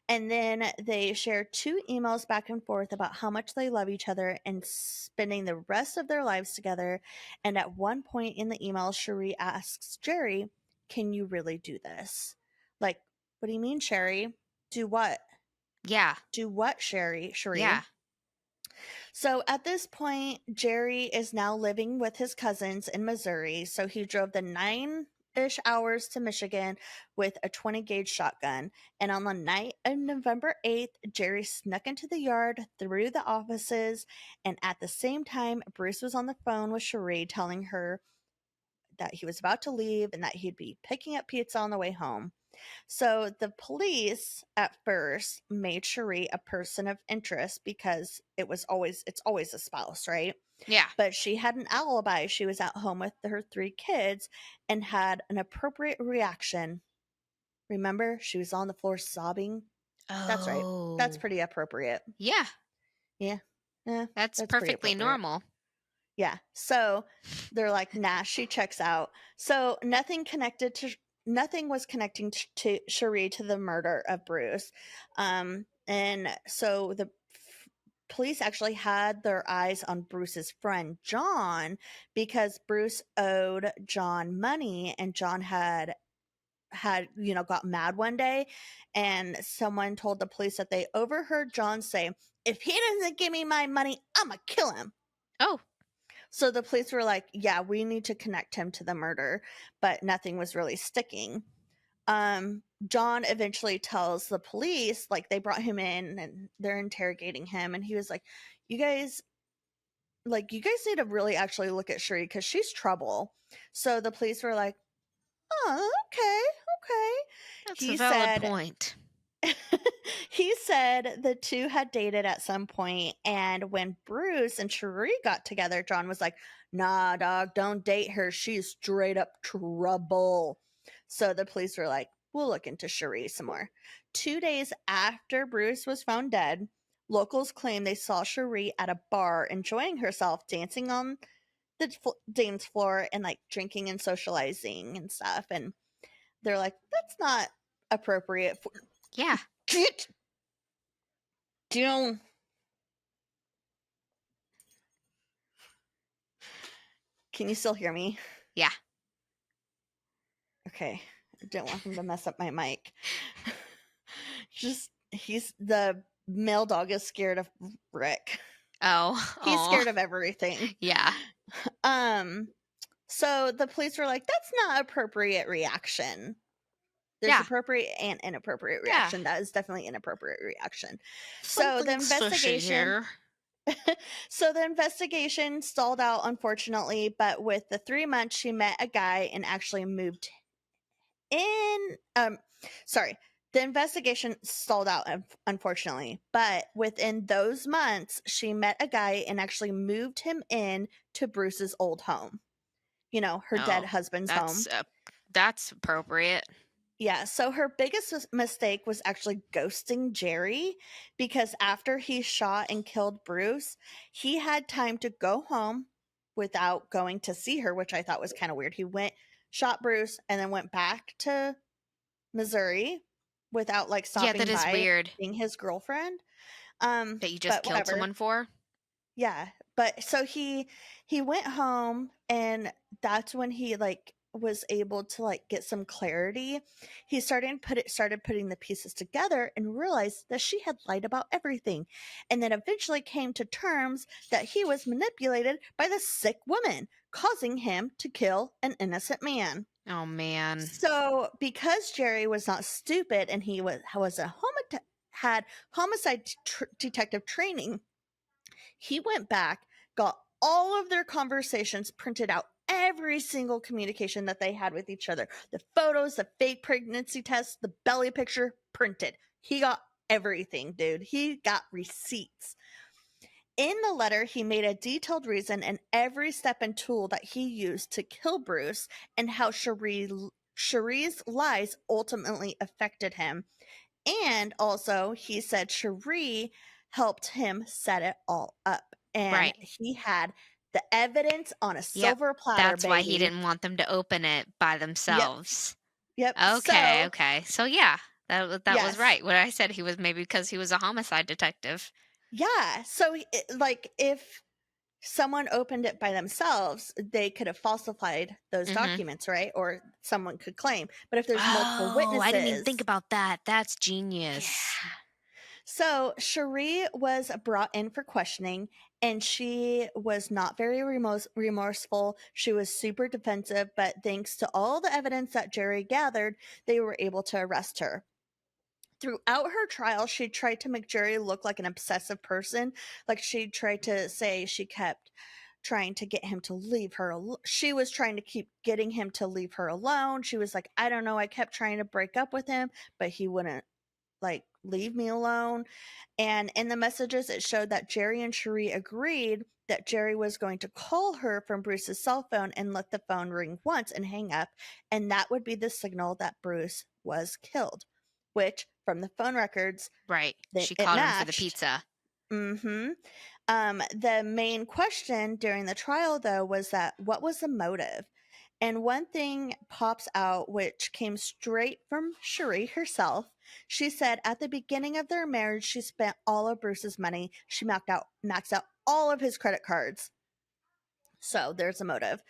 And then they share 2 emails back and forth about how much they love each other and spending the rest of their lives together. And at one point in the email, Sheree asks Jerry, "Can you really do this?" Like, what do you mean, Sherry? Do what? Yeah. Do what, Sheree? Yeah. So at this point, Jerry is now living with his cousins in Missouri. So he drove the 9-ish hours to Michigan with a 20 gauge shotgun. And on the night of November 8th, Jerry snuck into the yard through the offices. And at the same time, Bruce was on the phone with Sheree telling her that he was about to leave and that he'd be picking up pizza on the way home. So the police at first made Sheree a person of interest because it's always a spouse, right? Yeah. But she had an alibi. She was at home with her 3 kids and had an appropriate reaction. Remember, she was on the floor sobbing. That's right. That's Oh. pretty appropriate. Yeah. Yeah. Yeah, That's that's pretty perfectly appropriate. normal. Yeah. So they're like, nah, she checks out. So nothing was connecting to Cherie to the murder of Bruce. And so the police actually had their eyes on Bruce's friend John because Bruce owed John money, and John had got mad one day, and someone told the police that they overheard John say, "If he doesn't give me my money, I'm gonna kill him." Oh. So the police were like, "Yeah, we need to connect him to the murder," but nothing was really sticking. John eventually tells the police, like, they brought him in and they're interrogating him, and he was like, "You guys, you guys need to really actually look at Sheree because she's trouble." So the police were like, Oh, okay. That's a He valid said point. he said the two had dated at some point, and when Bruce and Sheree got together, John was like, "Nah, dog, don't date her. She's straight up trouble." So the police were like, "We'll look into Sheree some more." 2 days after Bruce was found dead, locals claim they saw Sheree at a bar enjoying herself, dancing on the dance floor and like drinking and socializing and stuff. And they're like, "That's not appropriate for." Yeah. Get down. Can you still hear me? Yeah. Okay. I didn't want him to mess up my mic. He's the male dog is scared of Rick. Oh. He's Aw. scared of everything. Yeah. So the police were like, "That's not appropriate reaction." There's Yeah. appropriate and inappropriate Yeah. reaction. That is definitely inappropriate reaction. Something fishy here. So the investigation stalled out, unfortunately, but with the 3 months, she met a guy and actually moved in. The investigation stalled out, unfortunately, but within those months, she met a guy and actually moved him in to Bruce's old home. You know, her dead Oh, husband's home. that's appropriate. Yeah, so her biggest mistake was actually ghosting Jerry, because after he shot and killed Bruce, he had time to go home without going to see her, which I thought was kind of weird. He went, shot Bruce, and then went back to Missouri without like Yeah, that stopping is by weird being his girlfriend. that you just But killed whatever. someone for. Yeah, but so he went home, and that's when he like was able to like get some clarity. He started putting the pieces together and realized that she had lied about everything, and then eventually came to terms that he was manipulated by the sick woman, causing him to kill an innocent man. Oh man. So, because Jerry was not stupid and he was had homicide detective training, he went back, got all of their conversations printed out, every single communication that they had with each other, the photos, the fake pregnancy tests, the belly picture printed. He got everything, dude. He got receipts. In the letter, he made a detailed reason and every step and tool that he used to kill Bruce, and how Sheree's lies ultimately affected him. And also, he said Sheree helped him set it all up. And Right. he had the evidence on a Yep. silver platter, That's why he baby. didn't want them to open it by Yep. themselves. Yep. Okay, So, okay. So yeah, that was yes. right. What I said, he was maybe because he was a homicide detective. Yeah. So, like, if someone opened it by themselves, they could have falsified those Mhm. documents, right? Or someone could claim. But if there's multiple Oh, I didn't even think witnesses, about that. That's yeah. genius. So Cherie was brought in for questioning, and she was not very remorseful. She was super defensive, but thanks to all the evidence that Jerry gathered, they were able to arrest her. Throughout her trial, she tried to make Jerry look like an obsessive person. Like, she tried to say she kept trying to get him to leave her. She was trying to keep getting him to leave her alone. She was like, "I don't know. I kept trying to break up with him, but he wouldn't like leave me alone." And in the messages, it showed that Jerry and Cherie agreed that Jerry was going to call her from Bruce's cell phone and let the phone ring once and hang up, and that would be the signal that Bruce was killed, which from the phone records, Right. She it called him for the matched. pizza. Mm-hmm. The main question during the trial, though, was that what was the motive? And one thing pops out, which came straight from Cherie herself. She said at the beginning of their marriage, she spent all of Bruce's money. She maxed out all of his credit cards. So there's a motive.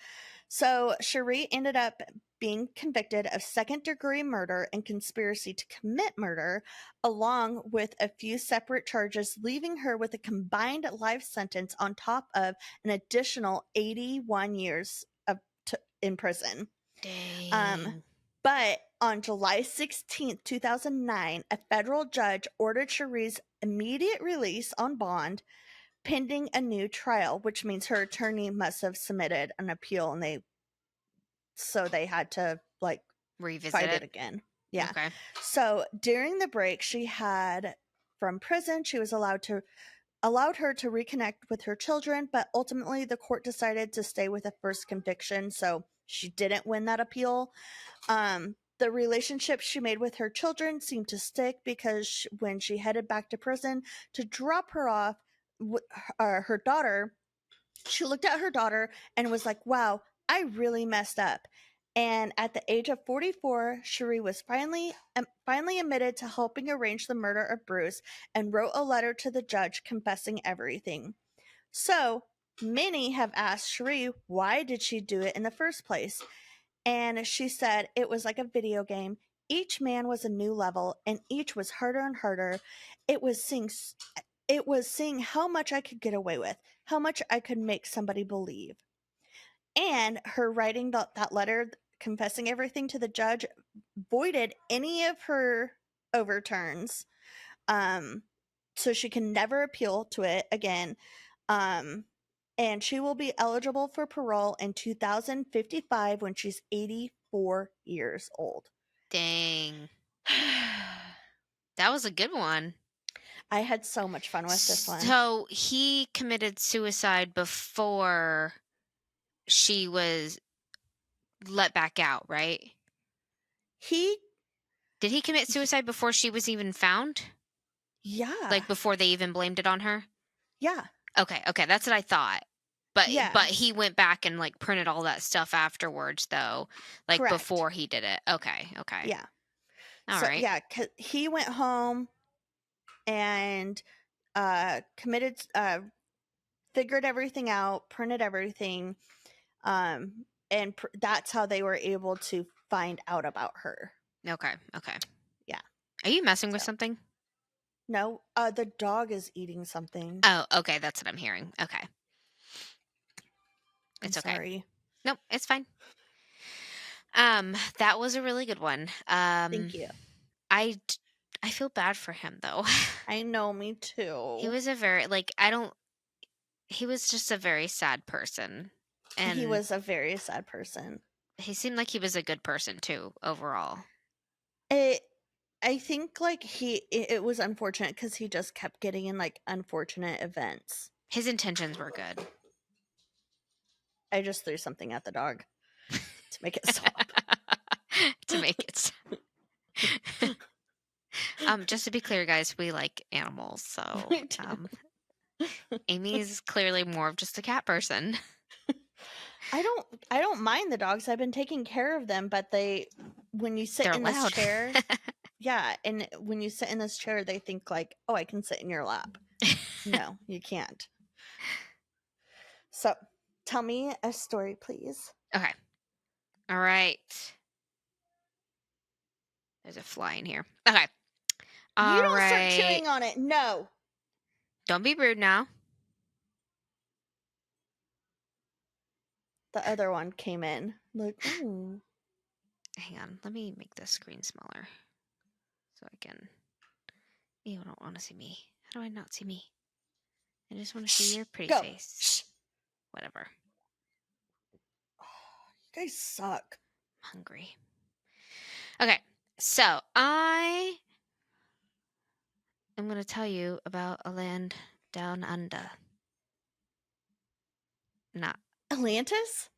So Cherie ended up being convicted of second-degree murder and conspiracy to commit murder, along with a few separate charges, leaving her with a combined life sentence on top of an additional 81 years in prison. Um, Dang. but on July 16th, 2009, a federal judge ordered Cherie's immediate release on bond pending a new trial, which means her attorney must have submitted an appeal, and they had to like Revisit fight it it. again. Yeah. Okay. So during the break she had from prison, she was allowed her to reconnect with her children, but ultimately the court decided to stay with a first conviction, so she didn't win that appeal. The relationship she made with her children seemed to stick because when she headed back to prison to drop her off, her daughter, she looked at her daughter and was like, wow, I really messed up. And at the age of 44, Sharee was finally admitted to helping arrange the murder of Bruce and wrote a letter to the judge confessing everything. So many have asked Sharee why did she do it in the first place, and she said it was like a video game. Each man was a new level, and each was harder and harder. It was seeing how much I could get away with, how much I could make somebody believe. And her writing that letter confessing everything to the judge voided any of her overturns. Um, so she can never appeal to it again. Um, and she will be eligible for parole in 2055 when she's 84 years old. Dang. That was a good one. I had so much fun with this one. So he committed suicide before she was let back out, right? He, Did he commit suicide before she was even found? yeah, Like before they even blamed it on her? yeah, Okay, that's what I thought. But yeah, he went back and like printed all that stuff afterwards though, like correct. before he did it. Okay. Yeah. All So, right. yeah, he went home and committed, figured everything out, printed everything, and that's how they were able to find out about her. Okay. Yeah. Are you messing with So something? no, the dog is eating something. Oh, okay, that's what I'm hearing. Okay. I'm It's okay. sorry. Nope, it's fine. That was a really good one. Thank you. I d- I feel bad for him though. I know, me He too. was a very like I don't he was just a very sad person. He And was a very sad person. he seemed like he was a good person too overall. It I think like it was unfortunate because he just kept getting in like unfortunate events. His intentions were good. I just threw something at the dog to make it stop. To make it just to be clear guys, we like animals, so Me too. Amy's clearly more of just a cat person. I don't mind the dogs. I've been taking care of them, but when you sit They're in this loud. chair, yeah, and when you sit in this chair, they think like, "Oh, I can sit in your lap." No, you can't. So, tell me a story, please. Okay. All right. There's a fly in here. Okay. You All don't start right. chewing on it. No. Don't be rude now. The other one came in. Like, ooh. Hang on. Let me make the screen smaller so I can. You don't want to see me. How do I not see me? I just want to see Shh, your pretty go. face. Shh. Whatever. You guys suck. I'm hungry. Okay. So I am going to tell you about a land down under. Not. Atlantis?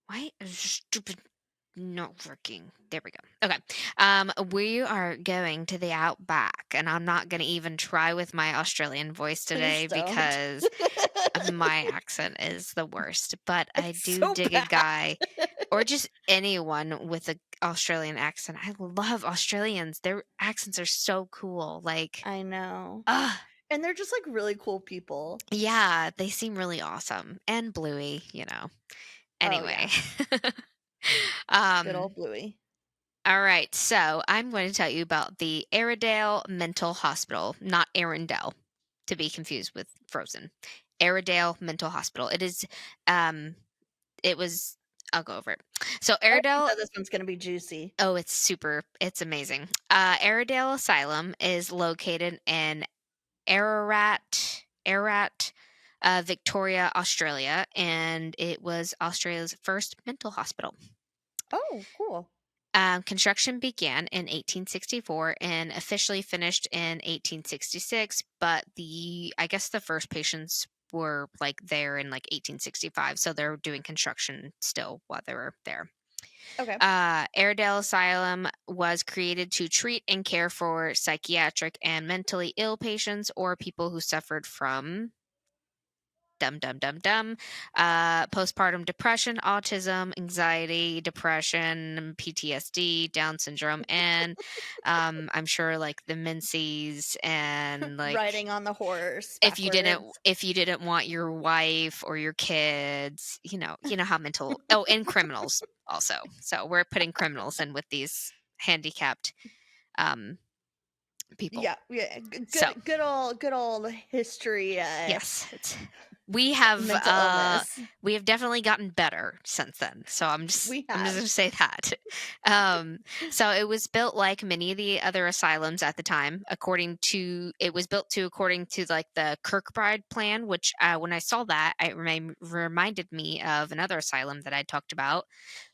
Why is stupid not working? There we go. Okay. We are going to the outback, and I'm not going to even try with my Australian voice Please today don't. because my accent is the worst. But I It's do so dig a bad. guy or just anyone with a Australian accent. I love Australians. Their accents are so cool. Like, I know. ah, And they're just like really cool people. yeah, they seem really awesome and bluey. Oh, Anyway. yeah. Good um old Bluey. All right, so I'm going to tell you about the Airedale Mental Hospital, not Arendelle, to be confused with Frozen. Airedale Mental Hospital. Um, it was, I'll go over it. So I already Airedale, know this one's gonna be juicy. oh, it's amazing. Airedale Asylum is located in Ararat, Victoria, Australia, and it was Australia's first mental hospital. Oh, cool. Construction began in 1864 and officially finished in 1866, but I guess the first patients were like there in like 1865, so they're doing construction still while they were there. Okay. Airedale Asylum was created to treat and care for psychiatric and mentally ill patients or people who suffered from postpartum depression, autism, anxiety, depression, PTSD, Down syndrome, and I'm sure like the menses and like Riding on the horse if you didn't backwards. if you didn't want your wife or your kids, you know how mental and criminals also. So we're putting criminals in with these handicapped um people. Yeah, yeah, So good old history, yes, we have mental illness. we have definitely gotten better since then. So We I'm just have. gonna say that. So it was built like many of the other asylums at the time, it was built according to like the Kirkbride plan, which when I saw that, it reminded me of another asylum that I talked about.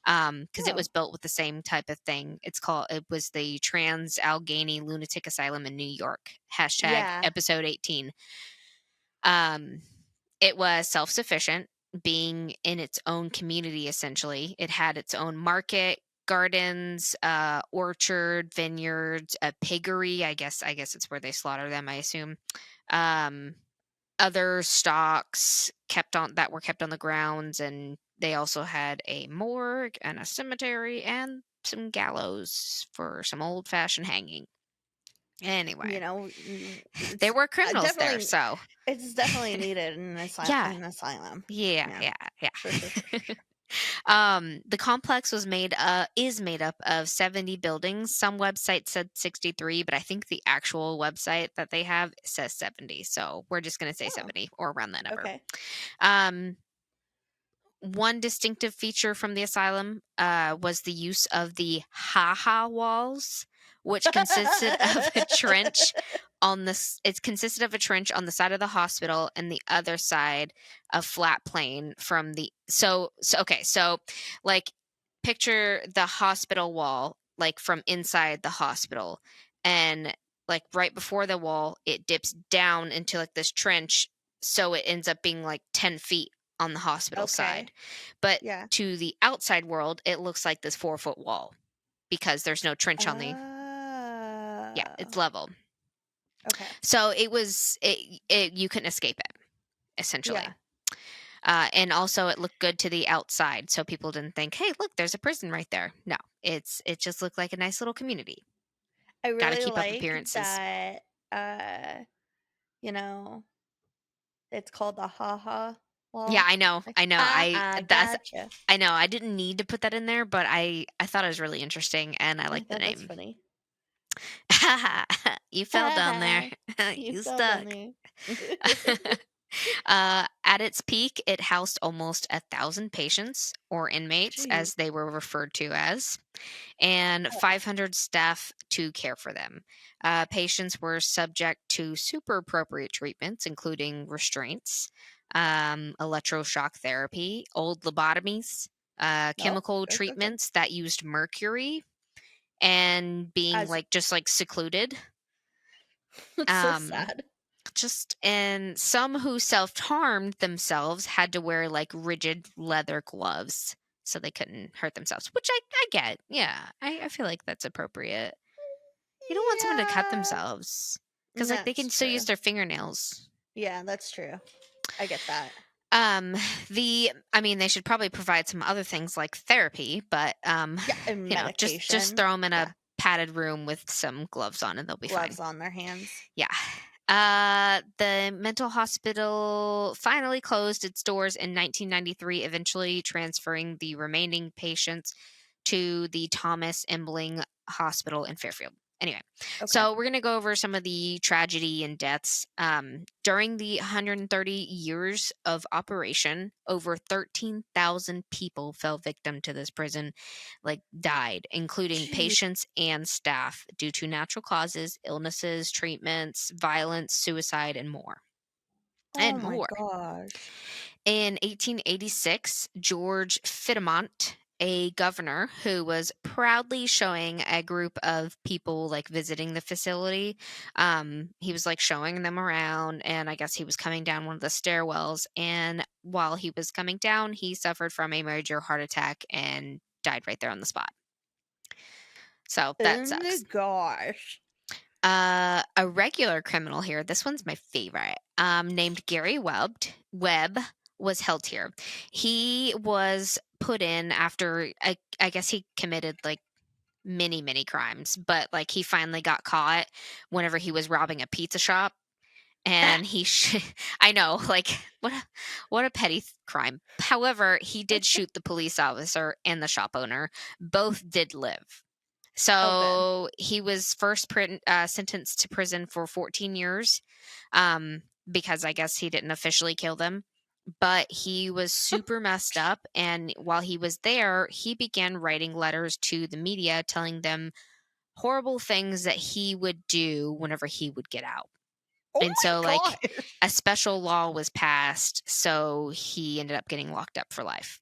Because it Oh, was built with the same type of thing. It was the Trans Allegheny Lunatic Asylum in New York. Hashtag yeah, episode 18. Um, it was self-sufficient, being in its own community, essentially. It had its own market, gardens, orchard, vineyards, a piggery. I guess it's where they slaughter them, I assume. Um, other stocks that were kept on the grounds, and they also had a morgue and a cemetery and some gallows for some old-fashioned hanging. Anyway, there it's were criminals there, definitely so it's definitely needed in yeah. an asylum. Yeah, Yeah. yeah, Sure, sure, sure, sure, yeah. sure. The complex is made up of 70 buildings. Some websites said 63, but I think the actual website that they have says 70. So we're just gonna say Oh, 70 or around that number. okay. Um, One distinctive feature from the asylum was the use of the ha-ha walls, which consisted of a trench it consisted of a trench on the side of the hospital and the other side a flat plane from the so like picture the hospital wall like from inside the hospital, and like right before the wall it dips down into like this trench, so it ends up being like 10 feet on the hospital side. Okay. But Yeah. to the outside world, it looks like this 4-foot wall because there's no trench on the yeah, it's Oh, level. okay. So you couldn't escape it, essentially. Yeah. And also it looked good to the outside, so people didn't think, "Hey, look, there's a prison right there." No, it just looked like a nice little community. I Got to really keep up like appearances. that, uh, you know, it's called the ha-ha Yeah, wall. I know. Like, I know. "Ha ha, gotcha." I know. I didn't need to put that in there, but I thought it was really interesting and I like the That's name. funny. You fell Ha down there. ha. You You fell down stuck. there. At its peak, it housed almost 1,000 patients or inmates, Jeez. as they were referred to as, and Oh, 500 staff to care for them. Patients were subject to super appropriate treatments, including restraints, electroshock therapy, old lobotomies, no. chemical Good, good, good. treatments that used mercury, and being As like just like secluded. it's so Um, sad. and some who self-harmed themselves had to wear like rigid leather gloves so they couldn't hurt themselves, which I get. Yeah, I feel like that's appropriate. You don't want someone to cut Yeah. themselves because like they That's can still use true. their fingernails. Yeah, that's true. I get that. um I mean, they should probably provide some other things like therapy, but Yeah, and just medication. throw them in a Yeah, padded room with some gloves on and they'll be fine. gloves on their hands. Yeah. The mental hospital finally closed its doors in 1993, eventually transferring the remaining patients to the Thomas Embling Hospital in Fairfield. Anyway, Okay. so we're going to go over some of the tragedy and deaths. During the 130 years of operation, over 13,000 people fell victim to this prison, like died, including Gee. patients and staff, due to natural causes, illnesses, treatments, violence, suicide, and more. Oh And my more. gosh. In 1886, George Fittamont a governor who was proudly showing a group of people like visiting the facility. He was like showing them around, and I guess he was coming down one of the stairwells. And while he was coming down, he suffered from a major heart attack and died right there on the spot. So that Oh my sucks. gosh. A regular criminal here, this one's my favorite, named Gary Webb was held here. He was put in after I guess he committed like many crimes, but like he finally got caught whenever he was robbing a pizza shop. And I know, like what a petty crime. However, he did shoot the police officer and the shop owner. Both did live. Oh, good. So he was first sentenced to prison for 14 years, because I guess he didn't officially kill them. But he was super messed up. And while he was there, he began writing letters to the media telling them horrible things that he would do whenever he would get out. Oh And so, my like, gosh. a special law was passed. So he ended up getting locked up for life.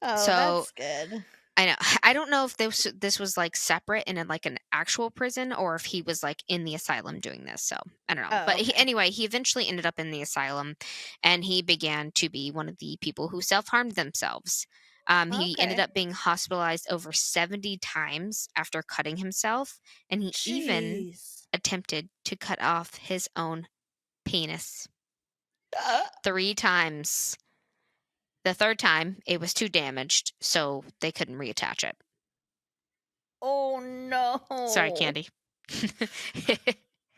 Oh, So that's good. I know. I don't know if this was, like, separate and in, like, an actual prison or if he was, like, in the asylum doing this, so I don't know. Oh, But okay. anyway, he eventually ended up in the asylum, and he began to be one of the people who self-harmed themselves. He ended Okay. up being hospitalized over 70 times after cutting himself, and he even Jeez. attempted to cut off his own penis Uh, 3 times. The 3rd time, it was too damaged, so they couldn't reattach it. oh Sorry, no. Candy.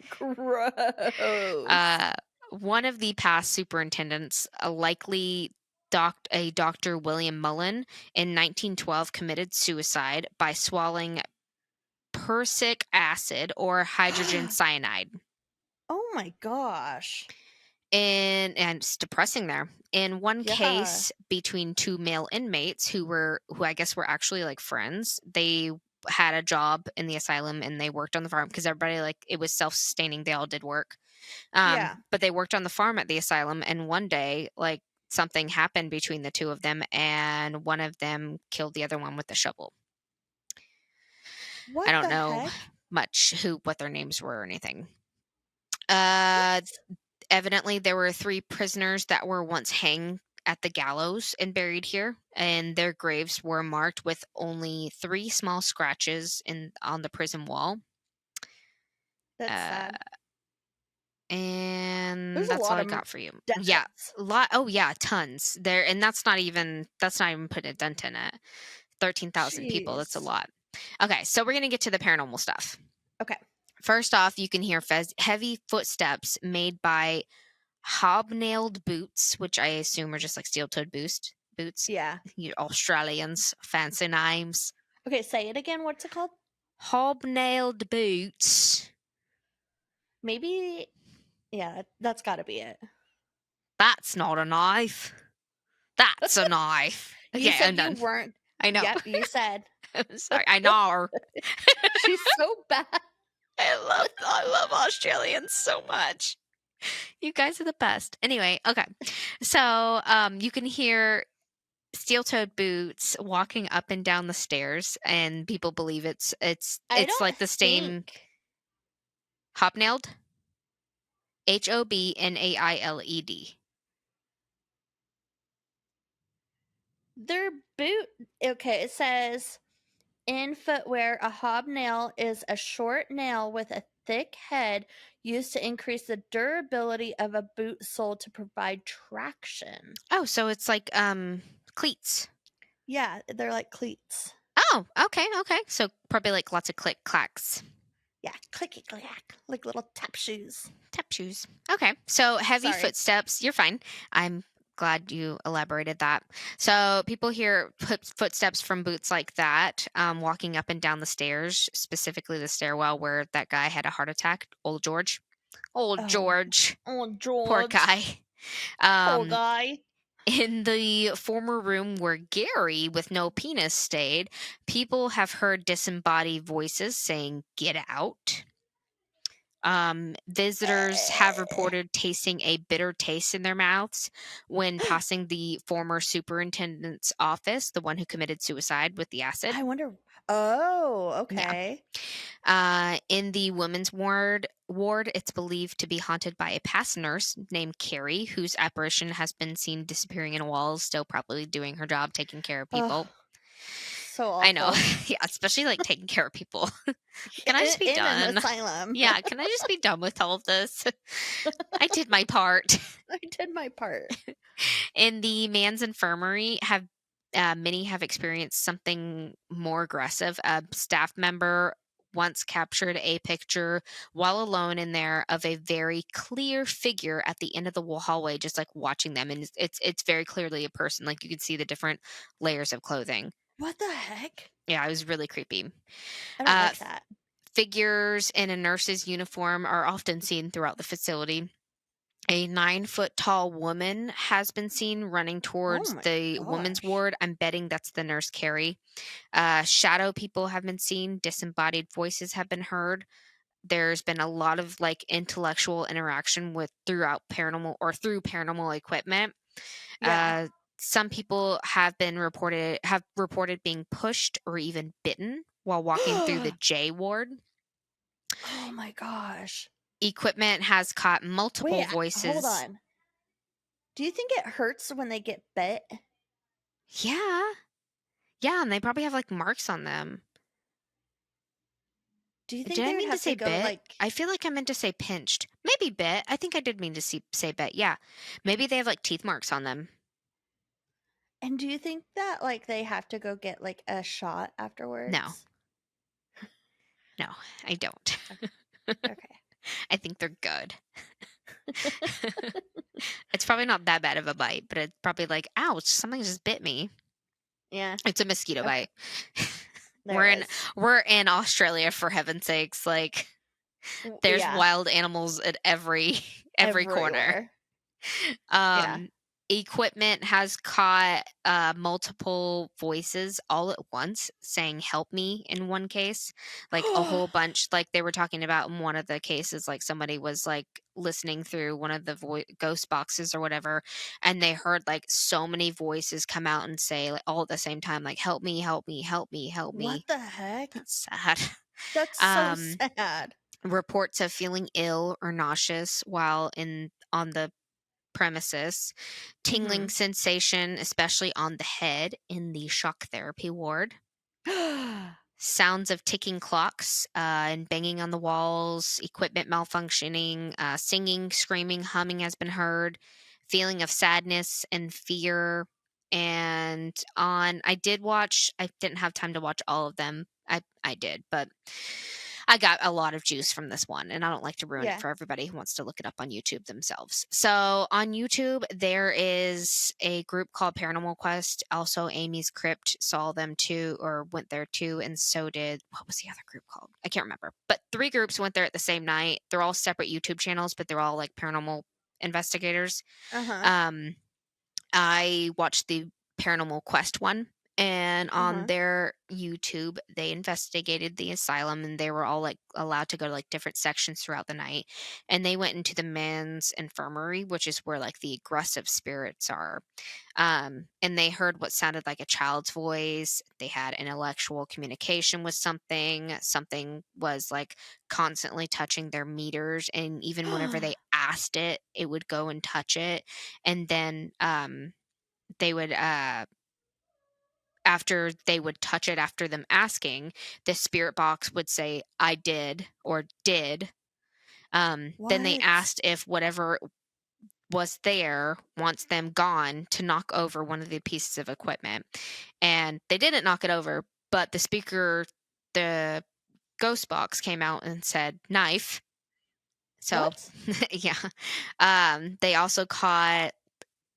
Gross. uh, One of the past superintendents, likely Dr. William Mullen, in 1912 committed suicide by swallowing prussic acid or hydrogen cyanide. Oh my gosh. And it's depressing there. In one Yeah. case between 2 male inmates who I guess were actually, like, friends, they had a job in the asylum and they worked on the farm because everybody, like, it was self-sustaining, they all did work. Yeah. But they worked on the farm at the asylum, and one day, like, something happened between the 2 of them, and one of them killed the other one with a shovel. I What don't the know heck? much what their names were or anything. Uh What? Evidently, there were 3 prisoners that were once hanged at the gallows and buried here, and their graves were marked with only 3 small scratches on the prison wall. That's Uh, sad. There's and a that's all lot I of got for you. Yeah, deaths. a lot. Oh yeah, tons there, and that's not even putting a dent in it. 13,000 people. That's a Jeez. lot. Okay, so we're gonna get to the paranormal stuff. Okay. First off, you can hear heavy footsteps made by hobnailed boots, which I assume are just like steel-toed boots. Yeah. You Australians, fancy names. Okay, say it again. What's it called? Hobnailed boots. Maybe. Yeah, that's got to be it. That's not a knife. That's a knife. You Okay, said I'm you done. weren't. I know. Yep, you said. I'm sorry. I know. She's so bad. I love Australians so much. You guys are the best. Anyway, okay. So, you can hear steel-toed boots walking up and down the stairs, and people believe I it's don't like the same. think Hobnailed. Hobnailed. their boot. Okay, it says in footwear, a hobnail is a short nail with a thick head used to increase the durability of a boot sole to provide traction. Oh, so it's like cleats. Yeah, they're like cleats. Oh, okay. So probably like lots of click clacks. Yeah, clicky clack, like little tap shoes. Tap shoes. Okay. So heavy Sorry. footsteps. You're fine. I'm glad you elaborated that. So people hear footsteps from boots like that, walking up and down the stairs, specifically the stairwell where that guy had a heart attack. Old George. Old Oh, George. oh, Poor George, guy. poor Um, guy. In the former room where Gary with no penis stayed, people have heard disembodied voices saying, "Get out." Visitors have Eh, reported tasting a bitter taste in their mouths when passing the former superintendent's office, the one who committed suicide with the acid. I wonder. Oh, Yeah. okay. In the women's ward, it's believed to be haunted by a past nurse named Carrie, whose apparition has been seen disappearing in walls, still probably doing her job, taking care of Oh, people. so I know. awful. Yeah, especially like taking care of people. Can I just be In an done? asylum. Yeah, can I just be done with all of this? I did my part. I did my part. In the man's infirmary, have many have experienced something more aggressive. A staff member once captured a picture while alone in there of a very clear figure at the end of the hallway, just like watching them, and it's very clearly a person. Like you can see the different layers of clothing. What the heck? Yeah, it was really creepy. I don't Uh, like that. Figures in a nurse's uniform are often seen throughout the facility. A 9-foot tall woman has been seen running Oh towards my the women's gosh. ward. I'm betting that's the nurse Carrie. Shadow people have been seen. Disembodied voices have been heard. There's been a lot of like intellectual interaction with throughout paranormal or through paranormal equipment. Yeah. Uh, some people have reported being pushed or even bitten while walking through the J ward. Oh my gosh. Equipment has caught multiple Wait, hold voices. on. Do you think it hurts when they get bit? Yeah. Yeah, and they probably have, like, marks on them. Do you Did think I they would mean to have to say go bit? like I feel like I meant to say pinched. Maybe bit. I think I did mean to say bit, yeah. Maybe they have, like, teeth marks on them. and do you think that like they have to go get like a shot No. afterwards? No, I don't. Okay. I think they're good. It's probably not that bad of a bite, but it's probably like, "Ouch, something just bit me." Yeah. It's a mosquito Okay. bite. There We're it in is. we're in Australia, for heaven's sakes, like, there's Yeah. wild animals at every every corner. Everywhere. Yeah. Um, Equipment has caught multiple voices all at once saying "help me" in one case, like a whole bunch. Like they were talking about in one of the cases, like somebody was like listening through one of the ghost boxes or whatever, and they heard like so many voices come out and say like all at the same time, like "help me, help me, help me, help What me." the heck? That's sad. That's so Um, sad. Reports of feeling ill or nauseous while in on the premises, tingling Mhm. sensation, especially on the head in the shock therapy ward, sounds of ticking clocks and banging on the walls, equipment malfunctioning, singing, screaming, humming has been heard, feeling of sadness and fear. And on, I didn't have time to watch all of them. I did, but I got a lot of juice from this one, and I don't like to ruin it Yeah. for everybody who wants to look it up on YouTube themselves. So on YouTube, there is a group called Paranormal Quest. Also, Amy's Crypt saw them too, or went there too, and so did what was the other group called? I can't remember. But 3 groups went there at the same night. They're all separate YouTube channels, but they're all like paranormal investigators. Uh-huh. Um, I watched the Paranormal Quest one, and on Uh-huh. their YouTube, they investigated the asylum, and they were all like allowed to go to like different sections throughout the night. And they went into the man's infirmary, which is where like the aggressive spirits are. And they heard what sounded like a child's voice. They had intellectual communication with something. Something was like constantly touching their meters, and even whenever they asked it, it would go and touch it. And then they would after they would touch it after them asking, the spirit box would say I did or did. Then they What? asked if whatever was there wants them gone to knock over one of the pieces of equipment, and they didn't knock it over, but the ghost box came out and said knife. So What? yeah. They also caught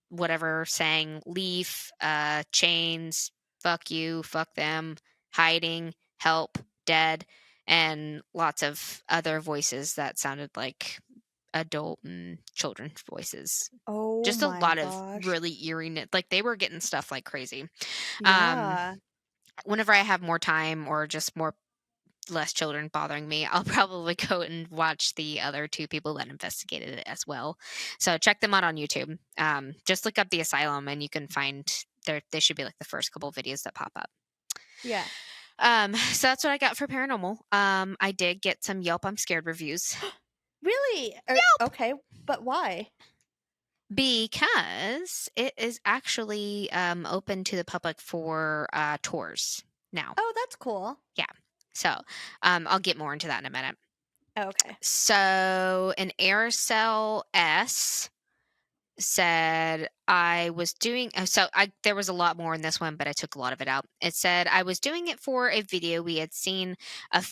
whatever saying leaf, chains, fuck you, fuck them, hiding, help, dead, and lots of other voices that sounded like adult and children's voices. Oh Just a my lot of gosh. really eerie, like they were getting stuff like crazy. Um, Yeah. Whenever I have more time or just more less children bothering me, I'll probably go and watch the other 2 people that investigated it as well. So check them out on YouTube. Just look up the Asylum and you can find they should be like the first couple videos that pop up. Yeah. So that's what I got for paranormal. I did get some Yelp I'm scared reviews. Really? Yelp! Okay, but why? Because it is actually open to the public for tours now. Oh, that's cool. Yeah. So I'll get more into that in a minute. Okay. So an Aircell S said I was doing there was a lot more in this one, but I took a lot of it out. It said I was doing it for a video we had seen a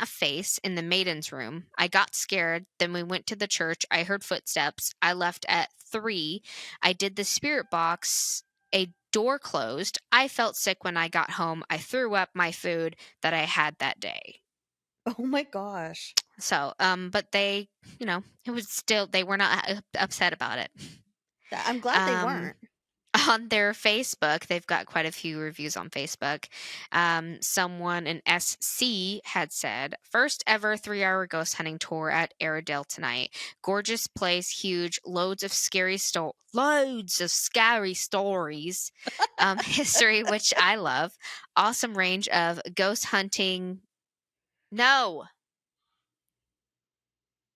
face in the maiden's room. I got scared. Then we went to the church. I heard footsteps. I left at 3. I did the spirit box. A door closed. I felt sick when I got home. I threw up my food that I had that day. Oh my gosh. So, but they, it was still, they were not upset about it. I'm glad they Um, weren't. on their Facebook, they've got quite a few reviews on Facebook. Someone, an SC, had said, first ever 3-hour ghost hunting tour at Airedale tonight. Gorgeous place, huge, loads of scary stories. History, which I love. Awesome range of ghost hunting. No.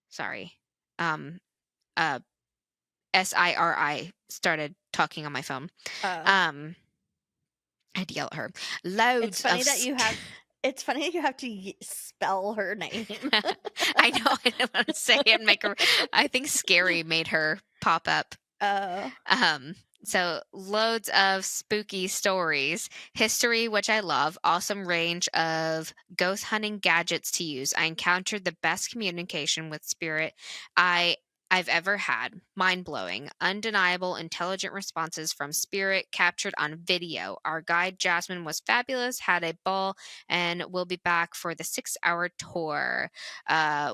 Sorry. Um, uh, SIRI started talking on my phone. Oh. I had to yell at her. It's Loads funny of that you have it's funny that you have to spell her name. I know, I didn't want to say it and make her I think scary made her pop up. Oh. So loads of spooky stories, history, which I love, awesome range of ghost hunting gadgets to use. I encountered the best communication with spirit I I've ever had. Mind blowing, undeniable, intelligent responses from spirit captured on video. Our guide Jasmine was fabulous, had a ball, and we'll be back for the 6-hour tour.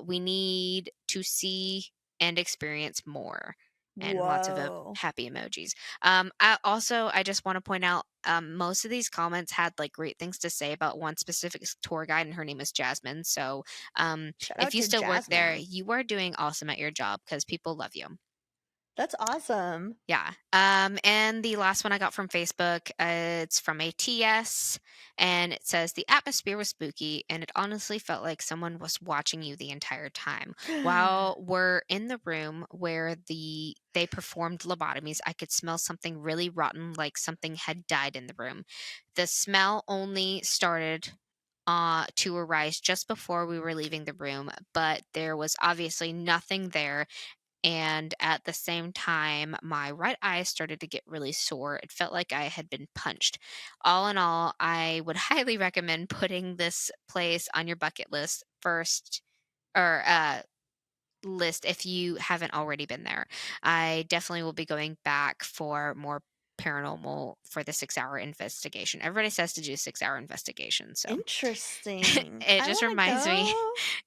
We need to see and experience more and lots of Whoa. happy emojis. I just want to point out, most of these comments had like great things to say about one specific tour guide, and her name is Jasmine. So, Shout if out you to still work there, Jasmine. you are doing awesome at your job because people love you. That's awesome. Yeah. And the last one I got from Facebook, it's from a TS, and it says the atmosphere was spooky, and it honestly felt like someone was watching you the entire time. While we're in the room where they performed lobotomies, I could smell something really rotten, like something had died in the room. The smell only started to arise just before we were leaving the room, but there was obviously nothing there, and at the same time, my right eye started to get really sore. It felt like I had been punched. All in all, I would highly recommend putting this place on your bucket list first, or list if you haven't already been there. I definitely will be going back for more paranormal for the 6-hour investigation. Everybody says to do 6-hour investigation, so Interesting. it I just want to reminds me.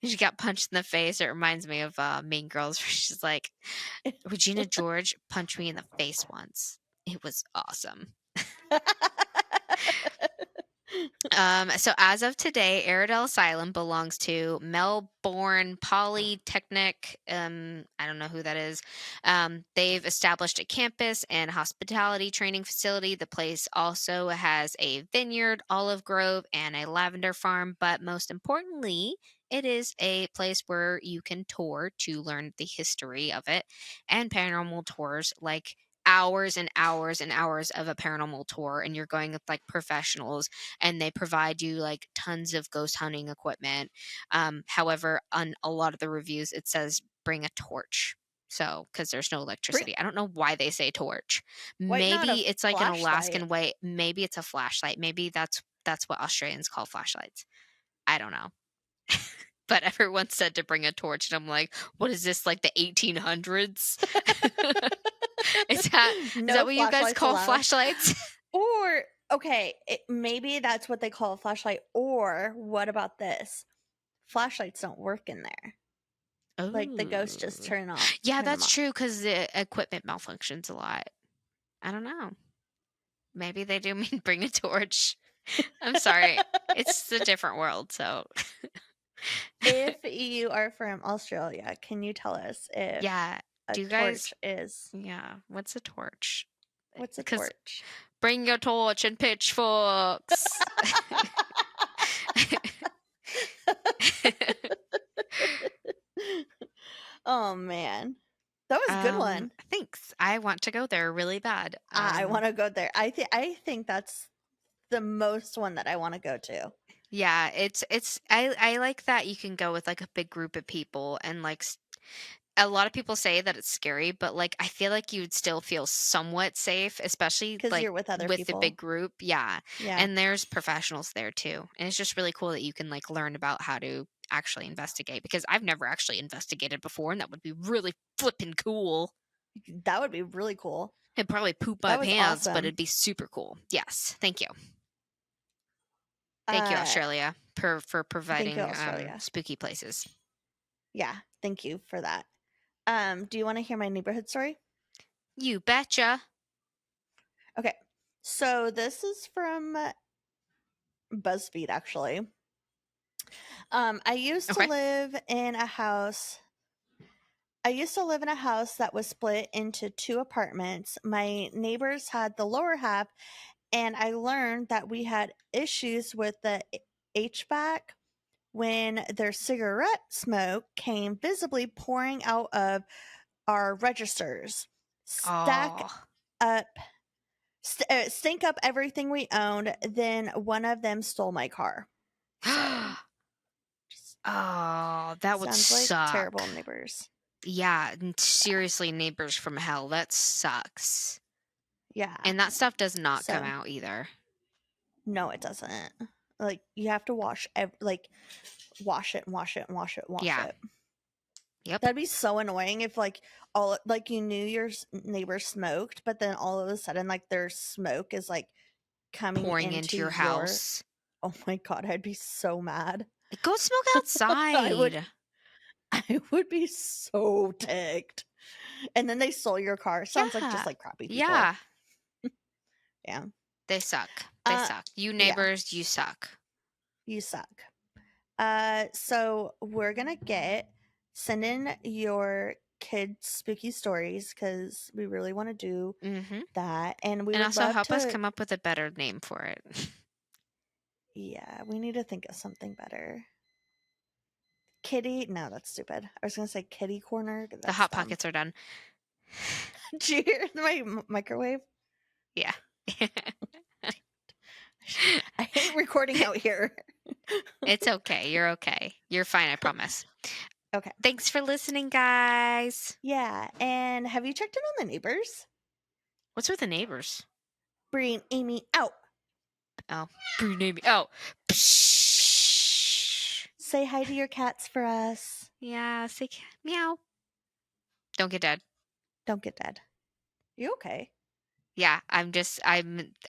go. She got punched in the face. It reminds me of Mean Girls, where she's like, Regina George punched me in the face once. It was awesome. So as of today, Airedale Asylum belongs to Melbourne Polytechnic. I don't know who that is. They've established a campus and hospitality training facility. The place also has a vineyard, olive grove, and a lavender farm. But most importantly, it is a place where you can tour to learn the history of it, and paranormal tours like hours and hours and hours of a paranormal tour, and you're going with like professionals, and they provide you like tons of ghost hunting equipment. However, on a lot of the reviews, it says bring a torch. So, because there's no Bring, electricity, I don't know why they say torch. why not a Maybe it's like an flashlight? Alaskan way. Maybe it's a flashlight. Maybe that's what Australians call flashlights. I don't know. But everyone said to bring a torch, and I'm like, what is this, like the 1800s? is that is No that what you guys flashlights call allowed. flashlights? Or, okay, maybe that's what they call a flashlight. Or, what about this? Flashlights don't work in there. Like the ghosts just Oh. Yeah, turn them that's off. true because the equipment malfunctions a lot. I don't know. Maybe they do mean bring a torch. I'm sorry. It's a different world, so If you are from Australia, can you tell us if yeah. a Do you guys torch is yeah, what's a torch? what's a Because torch? bring your torch and pitchforks. Oh, man. That was a good one. Thanks. I want to go there really bad. I wanna go there. I think that's the most one that I wanna go to. Yeah, it's I like that you can go with like a big group of people and like a lot of people say that it's scary, but like I feel like you'd still feel somewhat safe, especially 'Cause like you're with other with the big people. group. Yeah. Yeah. And there's professionals there too. And it's just really cool that you can like learn about how to actually investigate because I've never actually investigated before and that would be really flippin' cool. That would be really cool. I'd probably poop my That was pants, but awesome. it'd be super cool. Yes. Thank you. Thank you, Uh, Australia, for thank you, providing Australia. spooky places. Yeah, thank you for that. Do you wanna hear my neighborhood story? You betcha. Okay. So this is from BuzzFeed, actually. I used to Okay. live in a house that was split into two apartments. My neighbors had the lower half, and I learned that we had issues with the HVAC when their cigarette smoke came visibly pouring out of our registers. Stack Oh. up, stink up everything we owned. Then one of them stole my car. So, just Oh, that would sounds like suck. terrible neighbors. Yeah, seriously, neighbors from hell. That sucks. Yeah. And that stuff does not come So, out either. no, it doesn't. Like, you have to wash it and wash it and wash it and wash Yeah. it. Yep. That'd be so annoying if, like, all like you knew your neighbor smoked, but then all of a sudden, like, their smoke is like coming Pouring into into your your. house. Oh my god, I'd be so mad. Like, go smoke I would, outside. I would be so ticked. And then they stole your car. Sounds like just Yeah. like crappy people. Yeah. Yeah. They suck. They Uh, suck. You yeah, neighbors, you suck. you suck. So we're gonna send in your kids' spooky stories because we really want to do Mm-hmm. that, and we And would also love help us to. come up with a better name for it. Yeah, we need to think of something better. Kitty? No, that's stupid. I was gonna say kitty corner. The That's Hot dumb. Pockets are done. Did you hear my microwave? Yeah. I hate recording out here. It's okay. You're okay. You're fine, I promise. Okay. Thanks for listening, guys. Yeah, and have you checked in on the neighbors? What's with the neighbors? Bring Amy out. Oh, rename me. Oh, psh. Say hi to your cats for us. Yeah, say meow. Don't get dead. Don't get dead. You okay? Yeah, I'm